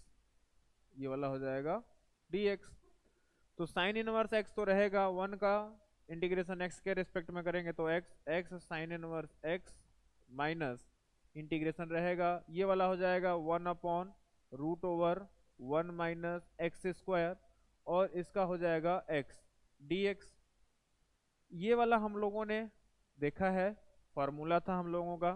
ये वाला हो जाएगा डी एक्स। तो साइन इनवर्स एक्स तो रहेगा 1 का, इंटीग्रेशन एक्स के रिस्पेक्ट में करेंगे तो x, x sine inverse x minus integration रहेगा, ये वाला हो जाएगा 1 upon root over 1 minus x square, और इसका हो जाएगा एक्स डी एक्स। ये वाला हम लोगों ने देखा है, फॉर्मूला था हम लोगों का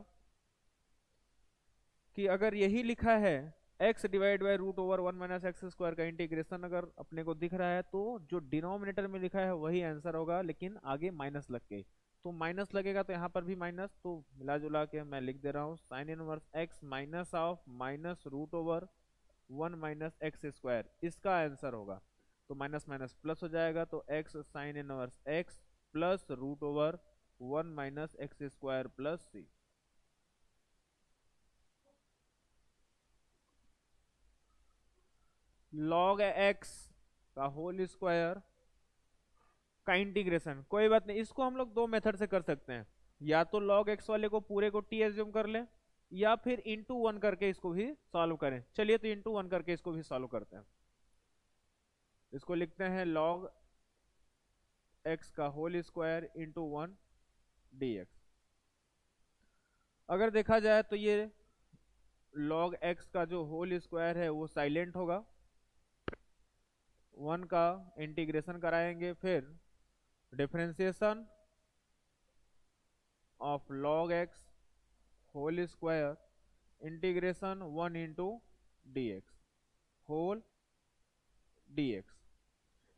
कि अगर यही लिखा है x divide by root over 1 minus x square का इंटीग्रेशन अगर अपने को दिख रहा है तो जो डिनोमिनेटर में लिखा है वही आंसर होगा, लेकिन आगे माइनस लग के, तो माइनस लगेगा तो यहाँ पर भी माइनस, तो मिला जुला के मैं लिख दे रहा हूँ sine inverse x minus of minus root over 1 minus x square, इसका आंसर होगा। तो माइनस माइनस प्लस हो जाएगा, तो x sine inverse x plus root over 1 minus x square plus c. Log x का होल स्क्वायर का integration, कोई बात नहीं, इसको हम लोग दो मेथड से कर सकते हैं, या तो लॉग एक्स वाले को पूरे को टी एज्यूम कर लें, या फिर इंटू 1 करके इसको भी सॉल्व करें। चलिए तो इंटू 1 करके इसको भी सॉल्व करते हैं। इसको लिखते हैं लॉग एक्स का whole square into 1 d x. अगर देखा जाए तो ये लॉग एक्स का जो होल स्क्वायर है वो साइलेंट होगा, 1 का इंटीग्रेशन कराएंगे, फिर differentiation of log x whole square integration 1 into d x whole d x.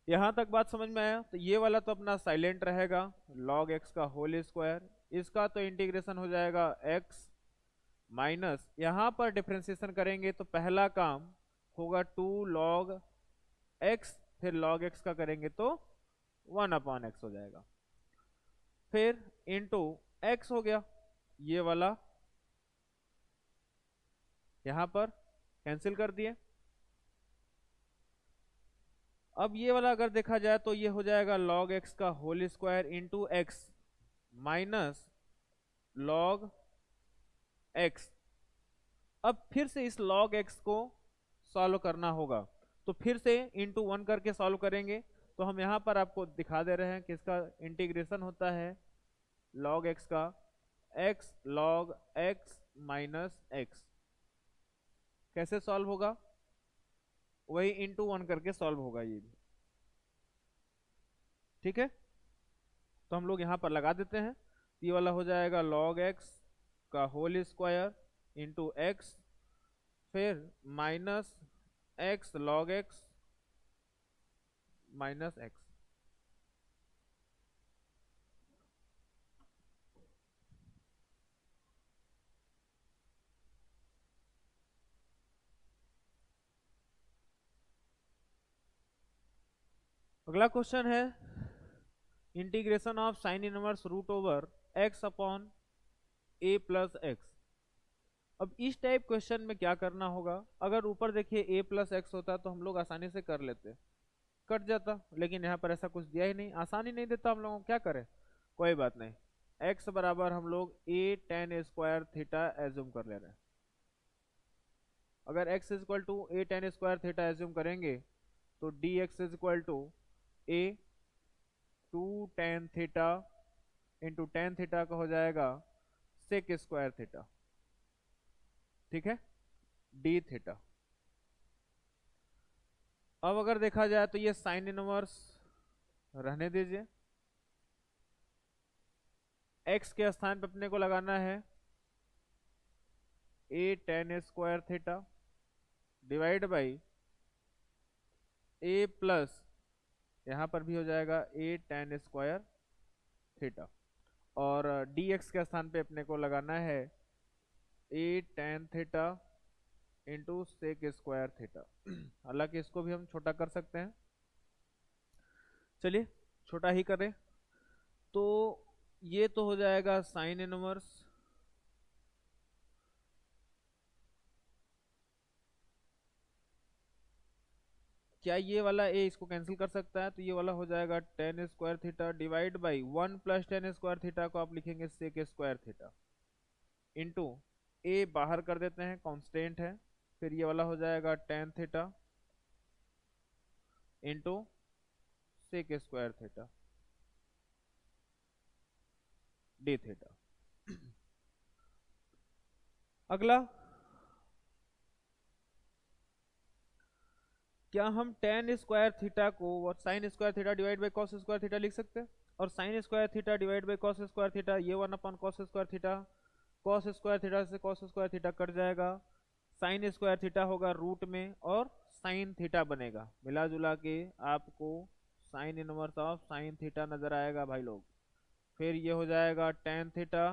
यहां तक बात समझ में आया? तो ये वाला तो अपना साइलेंट रहेगा, लॉग एक्स का होल स्क्वायर, इसका तो इंटीग्रेशन हो जाएगा एक्स माइनस, यहां पर डिफरेंशिएशन करेंगे तो पहला काम होगा 2 लॉग एक्स, फिर लॉग एक्स का करेंगे तो 1 अपॉन एक्स हो जाएगा। फिर इंटू एक्स हो गया, ये वाला यहां पर कैंसिल कर दिए। अब ये वाला अगर देखा जाए तो ये हो जाएगा log x का whole square into x minus log x। अब फिर से इस log x को सॉल्व करना होगा, तो फिर से इंटू वन करके सॉल्व करेंगे। तो हम यहाँ पर आपको दिखा दे रहे हैं कि इसका इंटीग्रेशन होता है log x का x log x माइनस x। कैसे सॉल्व होगा? वही इंटू वन करके सॉल्व होगा ये भी, ठीक है। तो हम लोग यहाँ पर लगा देते हैं, ये वाला हो जाएगा log x का होल स्क्वायर इंटू एक्स, फिर माइनस x log x माइनस x। अगला क्वेश्चन है integration of sine inverse root over x upon a plus x. अब इस टाइप क्वेश्चन में क्या करना होगा? अगर ऊपर देखिए a प्लस एक्स होता तो हम लोग आसानी से कर लेते, कट जाता, लेकिन यहाँ पर ऐसा कुछ दिया ही नहीं, आसानी नहीं देता हम लोगों को, क्या करें? कोई बात नहीं, x बराबर हम लोग a tan square theta assume कर ले रहे हैं। अगर x is equal to a tan square theta assume करेंगे तो dx is equal to a 2 tan theta into tan theta का हो जाएगा सेक स्क्वायर थीटा, ठीक है, डी थीटा। अब अगर देखा जाए तो ये साइन इनवर्स रहने दीजिए, x के स्थान पे अपने को लगाना है a tan square theta divide by a plus यहाँ पर भी हो जाएगा a tan स्क्वायर थीटा, और dx के स्थान पे अपने को लगाना है a tan theta into sec square theta. हालांकि इसको भी हम छोटा कर सकते हैं, चलिए छोटा ही करें। तो ये तो हो जाएगा साइन इनवर्स, क्या ये वाला a इसको कैंसिल कर सकता है? तो ये वाला हो जाएगा tan square theta divide by one plus tan square theta को आप लिखेंगे sec square theta into a बाहर कर देते हैं, कांस्टेंट है, फिर ये वाला हो जाएगा tan theta into sec square theta d theta. अगला, क्या हम टेन स्क्वायर थीटा को sine square theta divide by cos square theta लिख सकते हैं? और sine square theta divide by cos square theta ये one upon cos square theta, cos square theta से कॉस स्क्वायर थीटा कट जाएगा, sine square theta होगा root में और साइन थीटा बनेगा, मिला जुला के आपको sine inverse of sine theta नजर आएगा भाई लोग। फिर ये हो जाएगा tan theta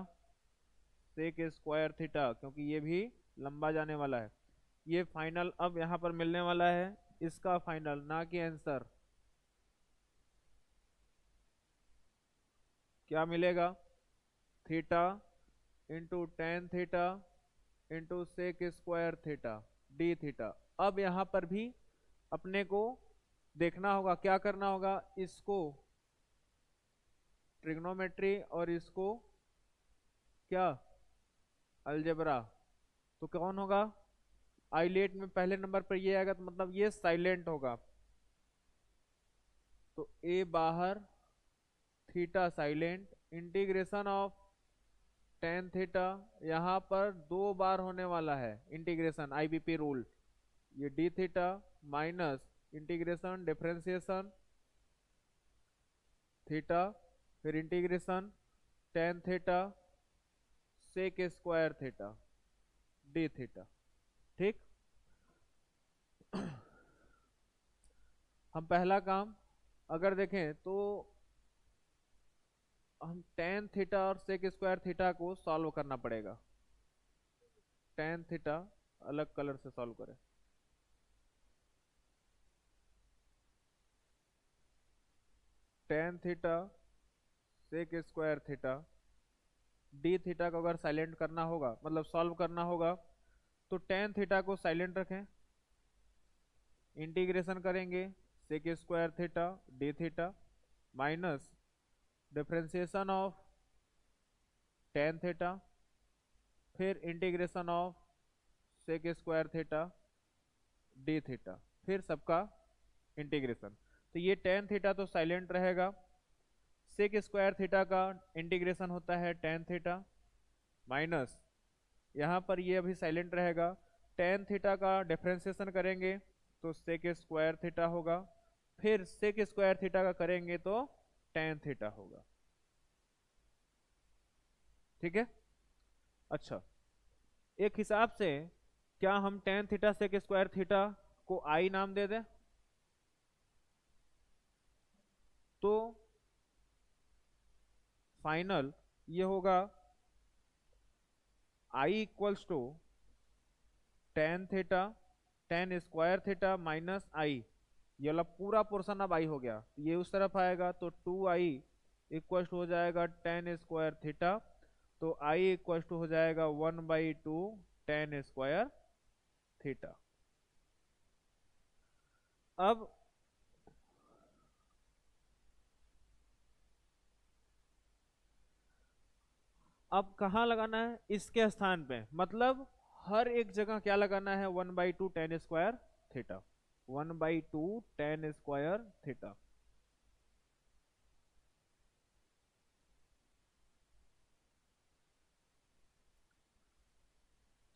sec square theta, क्योंकि ये भी लंबा जाने वाला है। ये फाइनल अब यहाँ पर मिलने वाला है, इसका फाइनल ना कि आंसर। क्या मिलेगा? Theta into tan theta into sec square theta d theta. अब यहाँ पर भी अपने को देखना होगा, क्या करना होगा, इसको ट्रिग्नोमेट्री और इसको क्या अलजेब्रा। तो कौन होगा? आइलेट में पहले नंबर पर ये आएगा, तो मतलब ये साइलेंट होगा, तो ए बाहर theta silent, integration of tan theta यहाँ पर दो बार होने वाला है इंटीग्रेशन, आईबीपी रूल, ये d theta minus integration differentiation theta, फिर integration tan theta sec square theta d theta, ठीक। हम पहला काम अगर देखें तो हम टेन थीटा और सेक स्क्वायर थीटा को सॉल्व करना पड़ेगा। टेन थीटा अलग कलर से सॉल्व करें, tan theta sec square theta, d theta को अगर साइलेंट करना होगा मतलब सॉल्व करना होगा तो टेन थीटा को साइलेंट रखें, इंटीग्रेशन करेंगे sec square theta d theta minus differentiation of tan theta, फिर integration of sec square theta d theta, फिर सबका इंटीग्रेशन। तो ये टेन थीटा तो साइलेंट रहेगा, सेक स्क्वायर थीटा का इंटीग्रेशन होता है टेन थीटा माइनस यहाँ पर ये अभी साइलेंट रहेगा, टेन थीटा का डिफरेंशिएशन करेंगे तो सेक स्क्वायर थीटा होगा, फिर सेक स्क्वायर थीटा का करेंगे तो टेन थीटा होगा। ठीक है। अच्छा, एक हिसाब से क्या हम tan theta sec square theta को आई नाम दे दें? तो फाइनल ये होगा I equals to tan theta tan square theta minus I, ये वाला पूरा पोर्शन अब आई हो गया, ये उस तरफ आएगा तो टू आई इक्वल्स टू हो जाएगा टेन स्क्वायर थीटा, तो आई इक्वल्स टू हो जाएगा 1/2 टेन स्क्वायर थीटा। अब कहाँ लगाना है? इसके स्थान पे, मतलब हर एक जगह क्या लगाना है? 1/2 ten square theta, 1/2 ten square theta.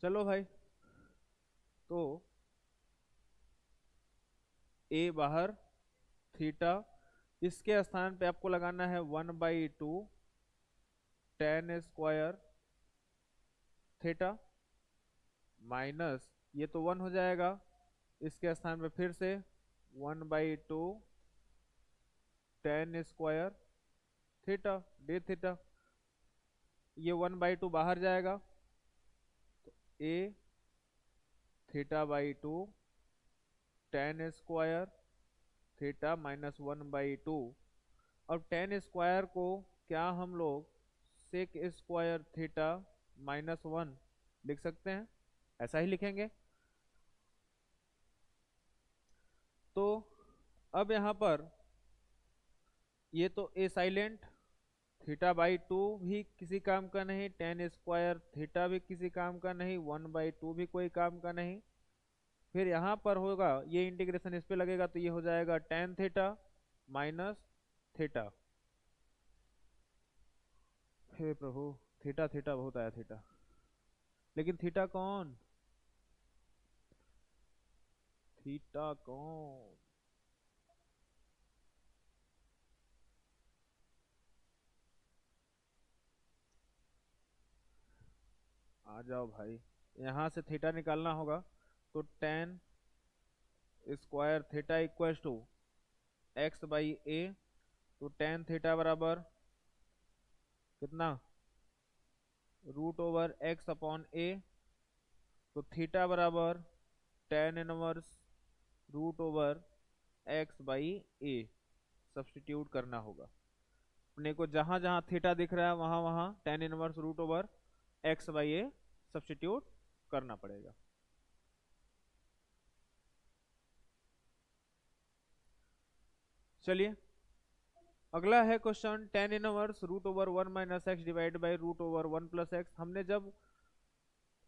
चलो भाई, तो ए बाहर, थीटा, इसके स्थान पे आपको लगाना है 1/2 टेन स्क्वायर थीटा माइनस ये तो 1 हो जाएगा, इसके स्थान पे फिर से 1/2 ten square theta d theta, ये 1/2 बाहर जाएगा तो ए थीटा/2 टेन स्क्वायर थीटा माइनस 1/2। अब टेन स्क्वायर को क्या हम लोग सेक स्क्वायर थीटा माइनस 1 लिख सकते हैं? ऐसा ही लिखेंगे। तो अब यहाँ पर ये तो ए साइलेंट, थीटा/2 भी किसी काम का नहीं, टेन स्क्वायर थीटा भी किसी काम का नहीं, 1/2 भी कोई काम का नहीं। फिर यहाँ पर होगा ये इंटीग्रेशन इस पे लगेगा तो ये हो जाएगा टेन थीटा माइनस थीटा। हे प्रभु, थीटा थीटा बहुत आया थीटा, लेकिन थीटा कौन? थीटा कौन? आ जाओ भाई, यहाँ से थीटा निकालना होगा तो tan square theta equals to x/a, तो टेन थीटा बराबर कितना? √x/a, तो थीटा बराबर टेन इनवर्स √x/a सब्स्टिट्यूट करना होगा अपने को, जहां जहां थीटा दिख रहा है वहां वहां टेन इनवर्स √x/a सब्स्टिट्यूट करना पड़ेगा। चलिए अगला है question, ten inverse √1 minus x divide by √1 plus x. हमने जब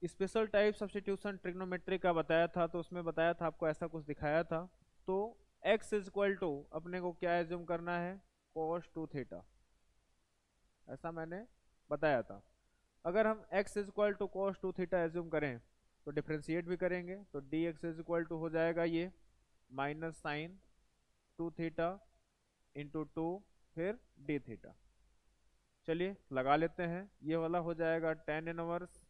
स्पेशल टाइप सब्स्टिट्यूशन ट्रिग्नोमेट्री का बताया था तो उसमें बताया था आपको ऐसा कुछ दिखाया था, तो x इज इक्वल टू अपने को क्या एज्यूम करना है? cos 2 थीटा, ऐसा मैंने बताया था। अगर हम x is equal to cos 2 theta assume करें तो डिफ्रेंशिएट भी करेंगे तो dx इज इक्वल टू हो जाएगा ये माइनस साइन 2 थीटा इंटू 2 फिर डी थीटा। चलिए लगा लेते हैं, ये वाला हो जाएगा tan inverse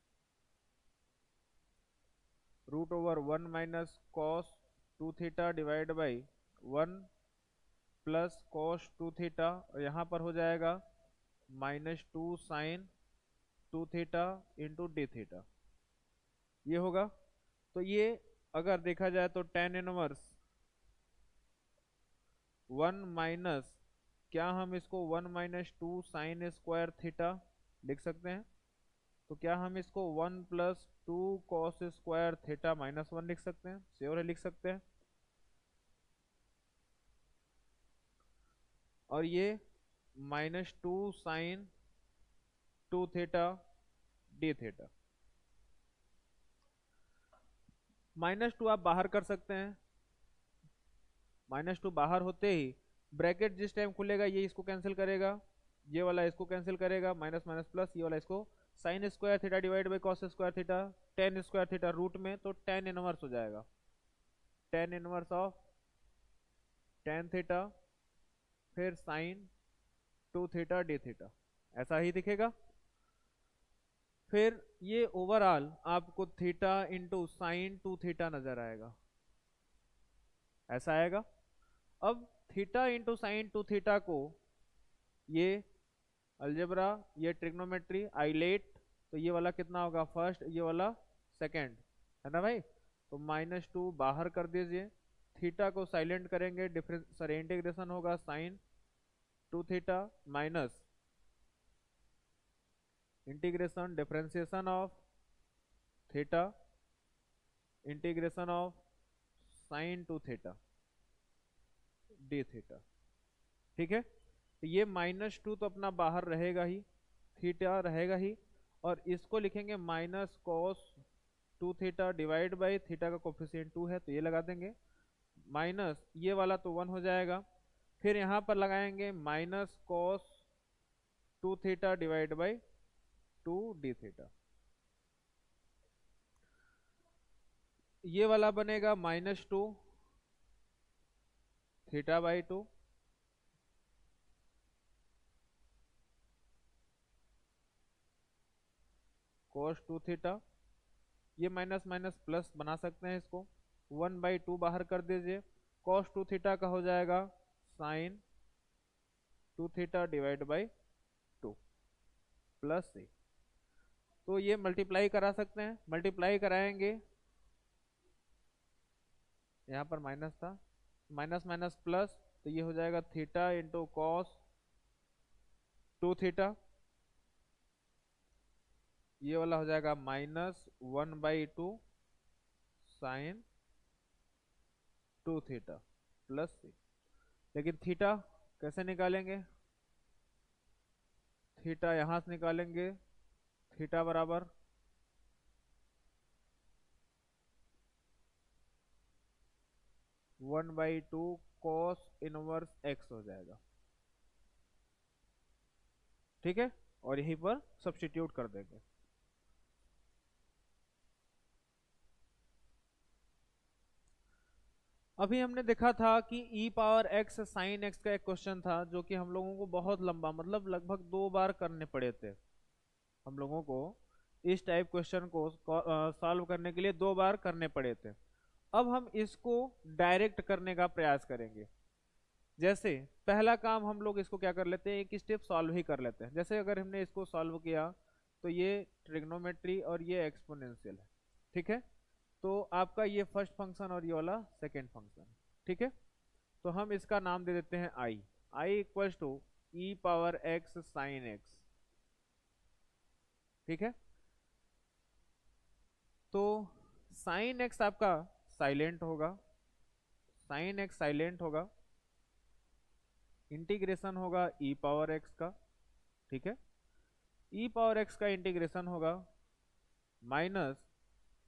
√1 minus cos 2 theta divide by 1 plus cos 2 theta, और यहाँ पर हो जाएगा -2 sine 2 theta into d theta, ये होगा। तो ये अगर देखा जाए तो टेन इनवर्स 1 माइनस क्या हम इसको 1 - 2 sin² लिख सकते हैं? तो क्या हम इसको 1 + 2 cos² -1 लिख सकते हैं? श्योर है लिख सकते हैं। और ये -2 sin 2θ d θ, -2 आप बाहर कर सकते हैं। -2 बाहर होते ही ब्रैकेट जिस टाइम खुलेगा ये इसको कैंसिल करेगा, ये वाला इसको कैंसिल करेगा, माइनस माइनस प्लस, ये वाला इसको sin² θ divide by cos² θ, tan² θ root में, तो tan इनवर्स हो जाएगा, tan इनवर्स ऑफ tan θ फिर sin 2θ d θ, ऐसा ही दिखेगा। फिर ये ओवरऑल आपको थीटा इंटू sin 2θ नजर आएगा, ऐसा आएगा। अब थीटा इंटू sin 2θ को ये अलजेब्रा, ये ट्रिग्नोमेट्री, आइलेट, तो ये वाला कितना होगा फर्स्ट, ये वाला सेकंड, है ना भाई। तो -2 बाहर कर दीजिए, थीटा को साइलेंट करेंगे, डिफरेंस सॉरी इंटीग्रेशन होगा sin 2θ minus integration differentiation of theta integration of sin 2θ d θ, ठीक है। तो ये -2 तो अपना बाहर रहेगा ही, थीटा रहेगा ही, और इसको लिखेंगे -cos 2θ डिवाइड बाई थीटा का कोफिशिएंट 2 है तो ये लगा देंगे, माइनस ये वाला तो 1 हो जाएगा, फिर यहाँ पर लगाएंगे -cos 2θ डिवाइड बाई 2 d θ, ये वाला बनेगा -2 θ/2 cos 2θ, ये माइनस माइनस प्लस बना सकते हैं इसको, 1/2 बाहर कर दीजिए, cos 2θ का हो जाएगा sin 2θ डिवाइड बाई 2 प्लस से, तो ये मल्टीप्लाई करा सकते हैं, मल्टीप्लाई कराएंगे, यहाँ पर माइनस था, माइनस माइनस प्लस, तो ये हो जाएगा थीटा इंटू cos 2θ, ये वाला हो जाएगा -1/2 sin 2θ प्लस से, लेकिन थीटा कैसे निकालेंगे, थीटा यहां से निकालेंगे, थीटा बराबर 1/2 cos इनवर्स x हो जाएगा, ठीक है, और यहीं पर सब्स्टिट्यूट कर देंगे। अभी हमने देखा था कि e⁻x sin x का एक क्वेश्चन था जो कि हम लोगों को बहुत लंबा, मतलब लगभग 2 बार करने पड़े थे, हम लोगों को इस टाइप क्वेश्चन को सॉल्व करने के लिए 2 बार करने पड़े थे। अब हम इसको डायरेक्ट करने का प्रयास करेंगे। जैसे पहला काम हम लोग इसको क्या कर लेते हैं, एक स्टेप सॉल्व ही कर लेते हैं। जैसे अगर हमने इसको सॉल्व किया तो ये ट्रिग्नोमेट्री और ये एक्सपोनेंशियल है, ठीक है, तो आपका ये फर्स्ट फंक्शन और ये वाला सेकेंड फंक्शन, ठीक है। तो हम इसका नाम दे देते हैं I equals to e⁻x sin x, ठीक है। तो sin x आपका साइलेंट होगा, sin x साइलेंट होगा, इंटीग्रेशन होगा e⁻x का, ठीक है, e⁻x का इंटीग्रेशन होगा माइनस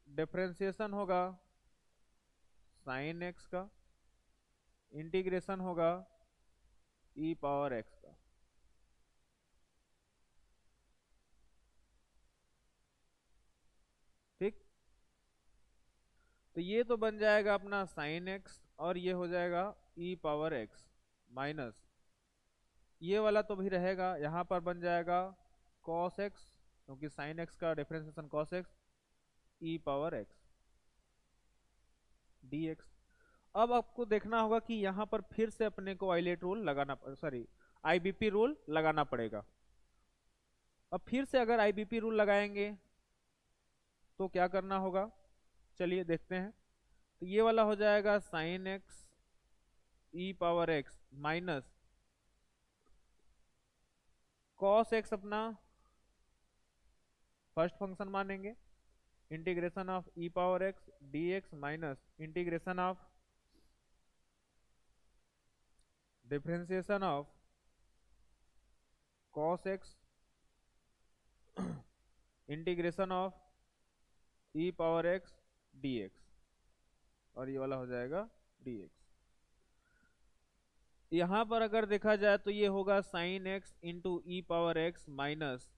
डिफरेंशिएशन होगा sin x का, इंटीग्रेशन होगा e⁻x का, ठीक। तो ये तो बन जाएगा अपना sin x और ये हो जाएगा e⁻x माइनस ये वाला तो भी रहेगा, यहाँ पर बन जाएगा cos x, क्योंकि sin x का differentiation cos x e⁻x dx। अब आपको देखना होगा कि यहाँ पर फिर से अपने को आइलेट रूल लगाना, सॉरी आईबीपी रूल लगाना पड़ेगा। अब फिर से अगर आईबीपी रूल लगाएंगे तो क्या करना होगा, चलिए देखते हैं। तो ये वाला हो जाएगा sin x e⁻x minus cos x अपना फर्स्ट फंक्शन मानेंगे, integration of E power x d x minus integration of differentiation of cos x integration of E power x d x, और ये वाला हो जाएगा डी एक्स। यहां पर अगर देखा जाए तो ये होगा sine x into e power x minus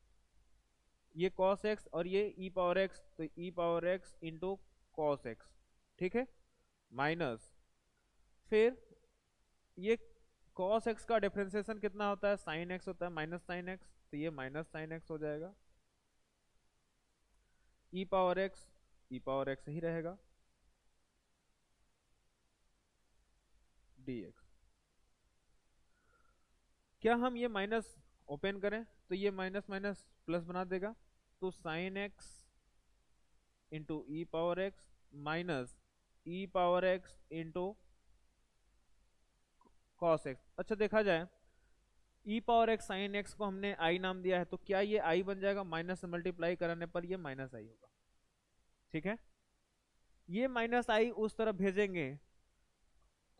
ये कॉस एक्स और ये ई पावर एक्स, तो e power x into cos x, ठीक है, माइनस फिर ये कॉस एक्स का डिफरेंशिएशन कितना होता है, साइन एक्स होता है माइनस साइन एक्स, तो ये माइनस साइन एक्स हो जाएगा, ई पावर एक्स ही रहेगा dx। क्या हम ये माइनस ओपन करें तो ये माइनस माइनस प्लस बना देगा, तो sine x into e power x minus e power x into cos x. अच्छा देखा जाए e power x sine x को हमने आई नाम दिया है, तो क्या ये आई बन जाएगा, माइनस से मल्टीप्लाई कराने पर ये माइनस आई होगा, ठीक है। ये माइनस आई उस तरफ भेजेंगे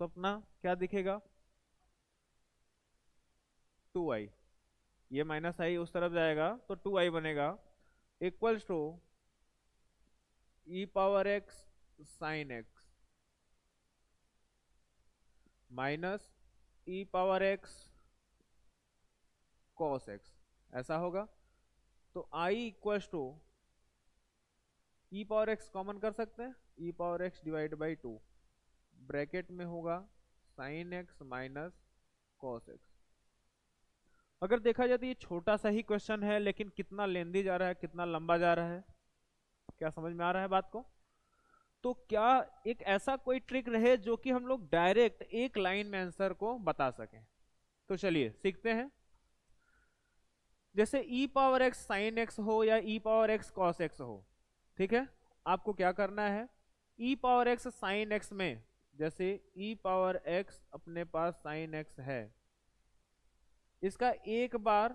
तो अपना क्या दिखेगा 2i, ये माइनस आई उस तरफ जाएगा तो 2i बनेगा, equals to e power x sine x minus e power x cos x, ऐसा होगा। तो i equals to e power x common कर सकते हैं, e power x divide by 2, bracket में होगा sine x minus cos x. अगर देखा जाए तो ये छोटा सा ही क्वेश्चन है, लेकिन कितना लेंदी जा रहा है, कितना लंबा जा रहा है, क्या समझ में आ रहा है बात को। तो क्या एक ऐसा कोई ट्रिक रहे जो कि हम लोग डायरेक्ट एक लाइन में आंसर को बता सकें, तो चलिए सीखते हैं। जैसे ई पावर एक्स साइन एक्स हो या ई पावर एक्स कॉस एक्स हो, ठीक है, आपको क्या करना है, e power x sine x में जैसे ई पावर एक्स अपने पास साइन एक्स है, इसका एक बार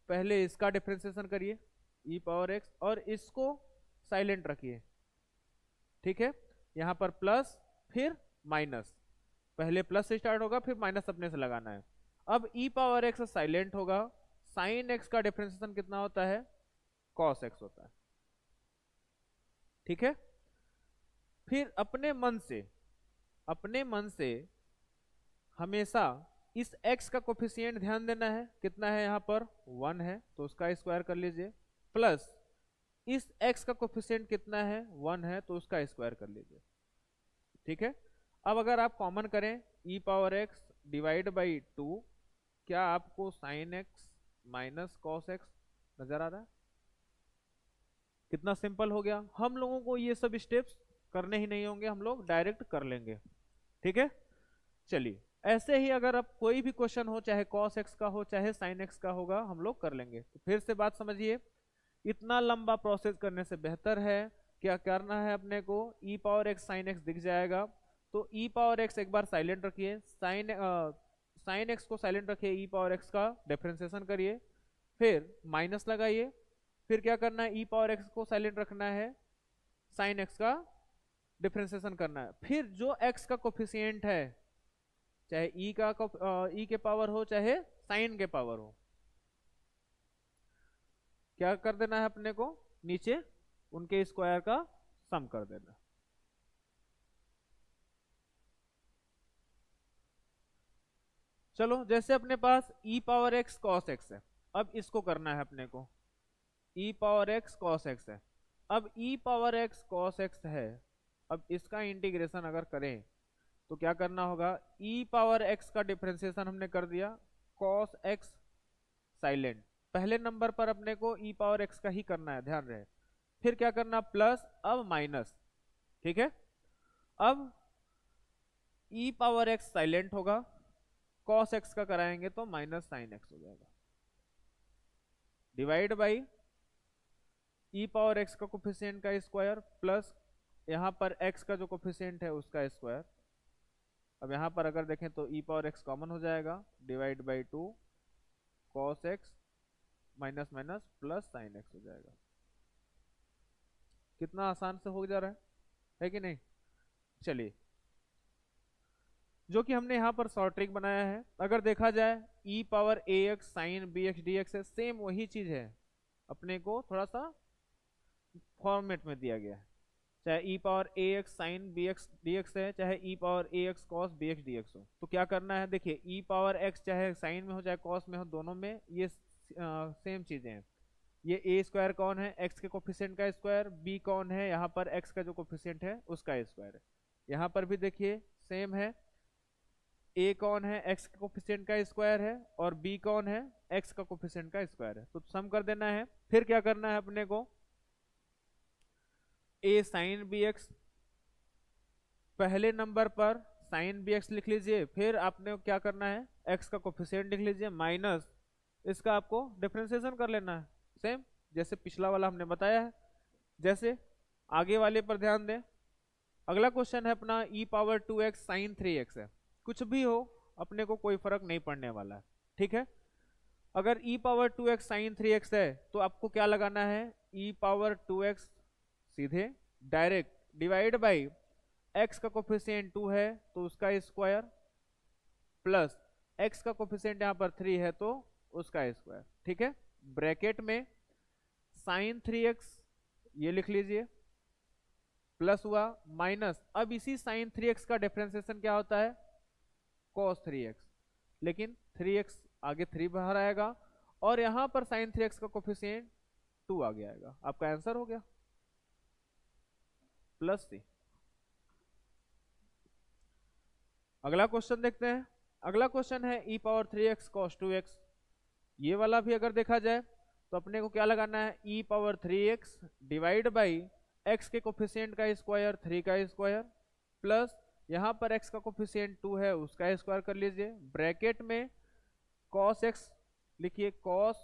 पहले इसका डिफरेंशिएशन करिए ई पावर एक्स और इसको साइलेंट रखिए, ठीक है, यहां पर प्लस फिर माइनस, पहले प्लस से स्टार्ट होगा फिर माइनस अपने से लगाना है। अब ई पावर एक्स साइलेंट होगा, साइन एक्स का डिफरेंशिएशन कितना होता है, कॉस एक्स होता है, ठीक है। फिर अपने मन से हमेशा इस x का कोफिशिएंट ध्यान देना है, कितना है यहाँ पर 1 है तो उसका स्क्वायर कर लीजिए, प्लस इस x का कोफिशिएंट कितना है 1 है तो उसका स्क्वायर कर लीजिए, ठीक है। अब अगर आप कॉमन करें e power x divide by 2, क्या आपको sine x minus cos x नजर आ रहा है, कितना सिंपल हो गया। हम लोगों को ये सब स्टेप्स करने ही नहीं होंगे, हम लोग डायरेक्ट कर लेंगे, ठीक है। चलिए ऐसे ही अगर अब कोई भी क्वेश्चन हो, चाहे cos x का हो चाहे sin x का होगा, हम लोग कर लेंगे। तो फिर से बात समझिए, इतना लंबा प्रोसेस करने से बेहतर है क्या करना है अपने को, e power x sin x दिख जाएगा तो e पावर x एक बार साइलेंट रखिए, साइन x को साइलेंट रखिए, e पावर x का डिफरेंशिएशन करिए, फिर माइनस लगाइए, फिर क्या करना है, e पावर x को साइलेंट रखना है, साइन x का डिफरेंशिएशन करना है, फिर जो x का कोफिशिएंट है चाहे e के पावर हो चाहे साइन के पावर हो, क्या कर देना है अपने को, नीचे उनके स्क्वायर का सम कर देना। चलो जैसे अपने पास e power x cos x है, अब इसको करना है अपने को, e power x cos x है, अब e power x cos x है, अब इसका इंटीग्रेशन अगर करें तो क्या करना होगा, e पावर x का डिफरेंशिएशन हमने कर दिया, cos x साइलेंट, पहले नंबर पर अपने को e पावर x का ही करना है, ध्यान रहे, फिर क्या करना प्लस, अब माइनस, ठीक है। अब e पावर x साइलेंट होगा, cos x का कराएंगे तो माइनस साइन x हो जाएगा, divide by e power x का कोफिशिएंट का स्क्वायर प्लस यहां पर x का जो कोफिशिएंट है उसका स्क्वायर। अब यहां पर अगर देखें तो e पावर x कॉमन हो जाएगा, divide by 2 cos x minus minus plus sine x हो जाएगा। कितना आसान से हो जा रहा है कि नहीं। चलिए, जो कि हमने यहाँ पर शॉर्ट ट्रिक बनाया है, अगर देखा जाए e power a x sine b x d x है, सेम वही चीज है, अपने को थोड़ा सा फॉर्मेट में दिया गया है। चाहे e power a x sine b x d x है, चाहे e power a x cos b x d x हो, तो क्या करना है, देखिए ई पावर एक्स चाहे साइन में हो चाहे कॉस में हो, दोनों में ये सेम चीजें हैं। ये ए स्क्वायर कौन है, एक्स के कोफिशिएंट का स्क्वायर, बी कौन है, यहाँ पर एक्स का जो कोफिशिएंट है उसका स्क्वायर है। यहाँ पर भी देखिए सेम है, ए कौन है, एक्स के कोफिशिएंट का स्क्वायर है, और बी कौन है, एक्स का कोफिशिएंट का स्क्वायर है। तो सम कर देना है। फिर क्या करना है अपने को, ए साइन बी एक्स, पहले नंबर पर साइन बी एक्स लिख लीजिए, फिर आपने क्या करना है, एक्स का कोफिशिएंट लिख लीजिए, माइनस इसका आपको डिफरेंशिएशन कर लेना है, सेम जैसे पिछला वाला हमने बताया है। जैसे आगे वाले पर ध्यान दें, अगला क्वेश्चन है अपना ई पावर 2x साइन 3x है। कुछ भी हो अपने को कोई फर्क नहीं पड़ने वाला है, ठीक है। अगर ई पावर 2x साइन 3x है तो आपको क्या लगाना है, ई पावर 2x सीधे डायरेक्ट डिवाइड बाई एक्स का कोफिशिएंट 2 है तो उसका स्क्वायर, प्लस एक्स का कोफिशिएंट यहाँ पर 3 है तो उसका स्क्वायर, ठीक है। ब्रैकेट में साइन 3x ये लिख लीजिए, प्लस हुआ माइनस, अब इसी साइन 3x का डिफरेंशिएशन क्या होता है, cos 3x, लेकिन 3x आगे 3 बाहर आएगा, और यहां पर साइन 3x का कोफिशिएंट 2 आगे आएगा। आपका आंसर हो गया प्लस सी। अगला क्वेश्चन देखते हैं। अगला क्वेश्चन है e power 3x cos 2x। ये वाला भी अगर देखा जाए तो अपने को क्या लगाना है, e power 3x divide by x के कोफिशिएंट का स्क्वायर 3 का स्क्वायर, प्लस यहाँ पर x का कोफिशिएंट 2 है उसका स्क्वायर कर लीजिए। ब्रैकेट में cos x लिखिए, cos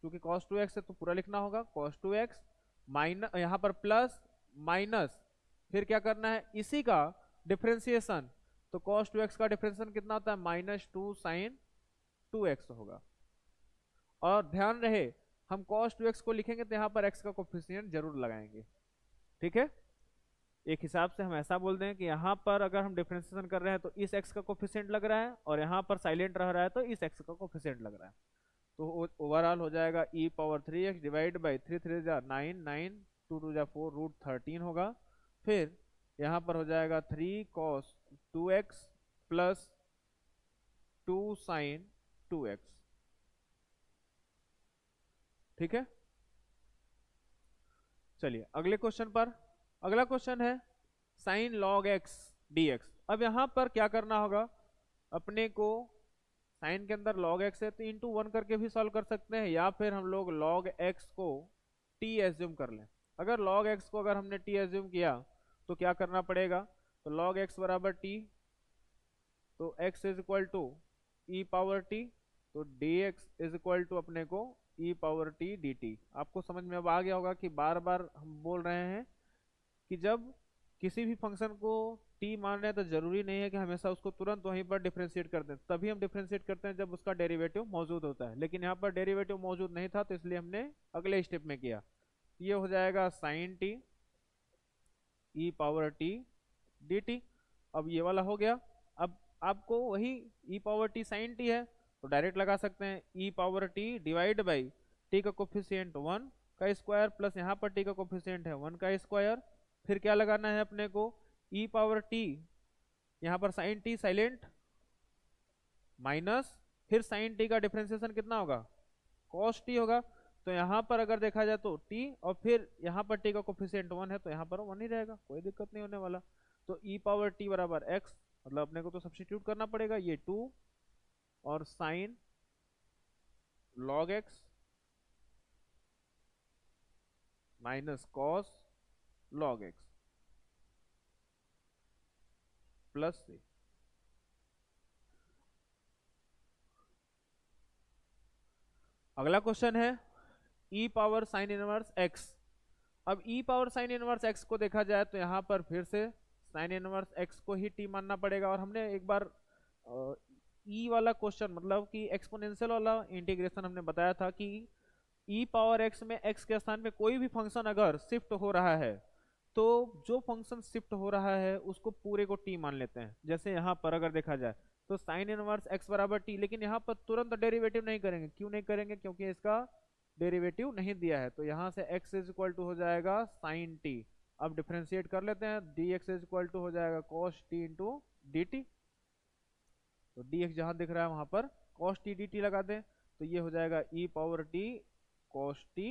क्योंकि cos 2x है तो पूरा लिखना होगा, cos 2x माइनस, यहाँ पर प्लस माइनस, फिर क्या करना है इसी का डिफरेंशिएशन, तो cos 2x का डिफरेंशिएशन कितना होता है, -2 साइन 2x होगा। और ध्यान रहे हम cos 2x को लिखेंगे तो यहाँ पर x का कोफिशिएंट जरूर लगाएंगे, ठीक है। एक हिसाब से हम ऐसा बोल दें कि यहाँ पर अगर हम डिफरेंशिएशन कर रहे हैं तो इस x का कोफिशिएंट लग रहा है, और यहाँ पर साइलेंट रह रहा है तो इस x का कोफिशिएंट लग रहा है। तो ओवरऑल हो जाएगा ई पावर 3x डिवाइड बाई 3 3 जा 9 9 2 2 जा 4 रूट 13 होगा। फिर यहाँ पर हो जाएगा 3 cos 2x plus 2 sign 2x, ठीक है। चलिए अगले क्वेश्चन पर। अगला क्वेश्चन है साइन लॉग एक्स dx। अब यहाँ पर क्या करना होगा, अपने को साइन के अंदर log x है तो इंटू 1 करके भी सॉल्व कर सकते हैं, या फिर हम लोग log x को t एज्यूम कर लें। अगर log x को अगर हमने t एज्यूम किया तो क्या करना पड़ेगा, तो log x बराबर t, तो x is equal to e power t, तो dx इज इक्वल टू अपने को ई पावर t dt। आपको समझ में अब आ गया होगा कि बार बार हम बोल रहे हैं कि जब किसी भी फंक्शन को t मान रहे हैं तो जरूरी नहीं है कि हमेशा उसको तुरंत वहीं पर डिफरेंशिएट कर दें, तभी हम डिफरेंशिएट करते हैं जब उसका डेरिवेटिव मौजूद होता है। लेकिन यहाँ पर डेरिवेटिव मौजूद नहीं था तो इसलिए हमने अगले स्टेप में किया। ये हो जाएगा साइन t ई पावर t dt। अब ये वाला हो गया। अब आपको वही e power t sine t है तो डायरेक्ट लगा सकते हैं, e power t divide by t का कोफिशिएंट 1 का स्क्वायर, प्लस यहाँ पर t का कोफिशिएंट है 1 का स्क्वायर। फिर क्या लगाना है अपने को, ई पावर t, यहाँ पर साइन t साइलेंट, माइनस, फिर साइन t का डिफरेंशिएशन कितना होगा, cos t होगा। तो यहाँ पर अगर देखा जाए तो t, और फिर यहाँ पर t का कोफिशिएंट 1 है तो यहाँ पर 1 ही रहेगा, कोई दिक्कत नहीं होने वाला। तो ई पावर t बराबर x, मतलब अपने को तो सब्स्टिट्यूट करना पड़ेगा, ये 2 और साइन log x माइनस cos log x प्लस से। अगला क्वेश्चन है e power sine inverse x। अब e power sine inverse x को देखा जाए तो यहाँ पर फिर से साइन इनवर्स x को ही t मानना पड़ेगा। और हमने एक बार ई वाला क्वेश्चन मतलब कि एक्सपोनेंशियल वाला इंटीग्रेशन हमने बताया था कि ई पावर एक्स में एक्स के स्थान पे कोई भी फंक्शन अगर शिफ्ट हो रहा है तो जो फंक्शन शिफ्ट हो रहा है उसको पूरे को टी मान लेते हैं। जैसे यहाँ पर अगर देखा जाए तो साइन इनवर्स एक्स बराबर टी, लेकिन यहाँ पर तुरंत डेरिवेटिव नहीं करेंगे। क्यों नहीं करेंगे? क्योंकि इसका डेरिवेटिव नहीं दिया है। तो यहाँ से x इज इक्वल टू हो जाएगा साइन टी। अब डिफ्रेंशिएट कर लेते हैं, dx इज इक्वल टू हो जाएगा cos t into d t. तो dx जहां दिख रहा है वहां पर cos t dt लगा दें, तो ये हो जाएगा e power t cos t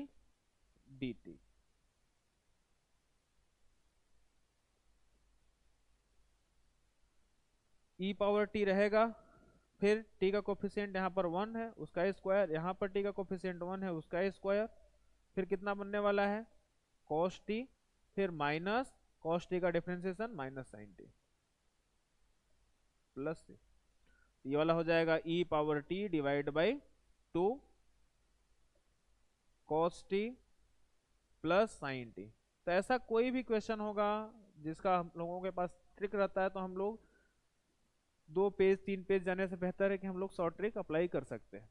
dt। e power t रहेगा, फिर t का कोफिशिएंट यहाँ पर 1 है उसका स्क्वायर, यहाँ पर t का कोफिशिएंट 1 है उसका स्क्वायर, फिर कितना बनने वाला है cos t, फिर माइनस cos t का differentiation minus sine t plus c। ये वाला हो जाएगा e power t divide by 2 cos t plus sine t। तो ऐसा कोई भी क्वेश्चन होगा जिसका हम लोगों के पास ट्रिक रहता है तो हम लोग 2 पेज 3 पेज जाने से बेहतर है कि हम लोग शॉर्ट ट्रिक अप्लाई कर सकते हैं।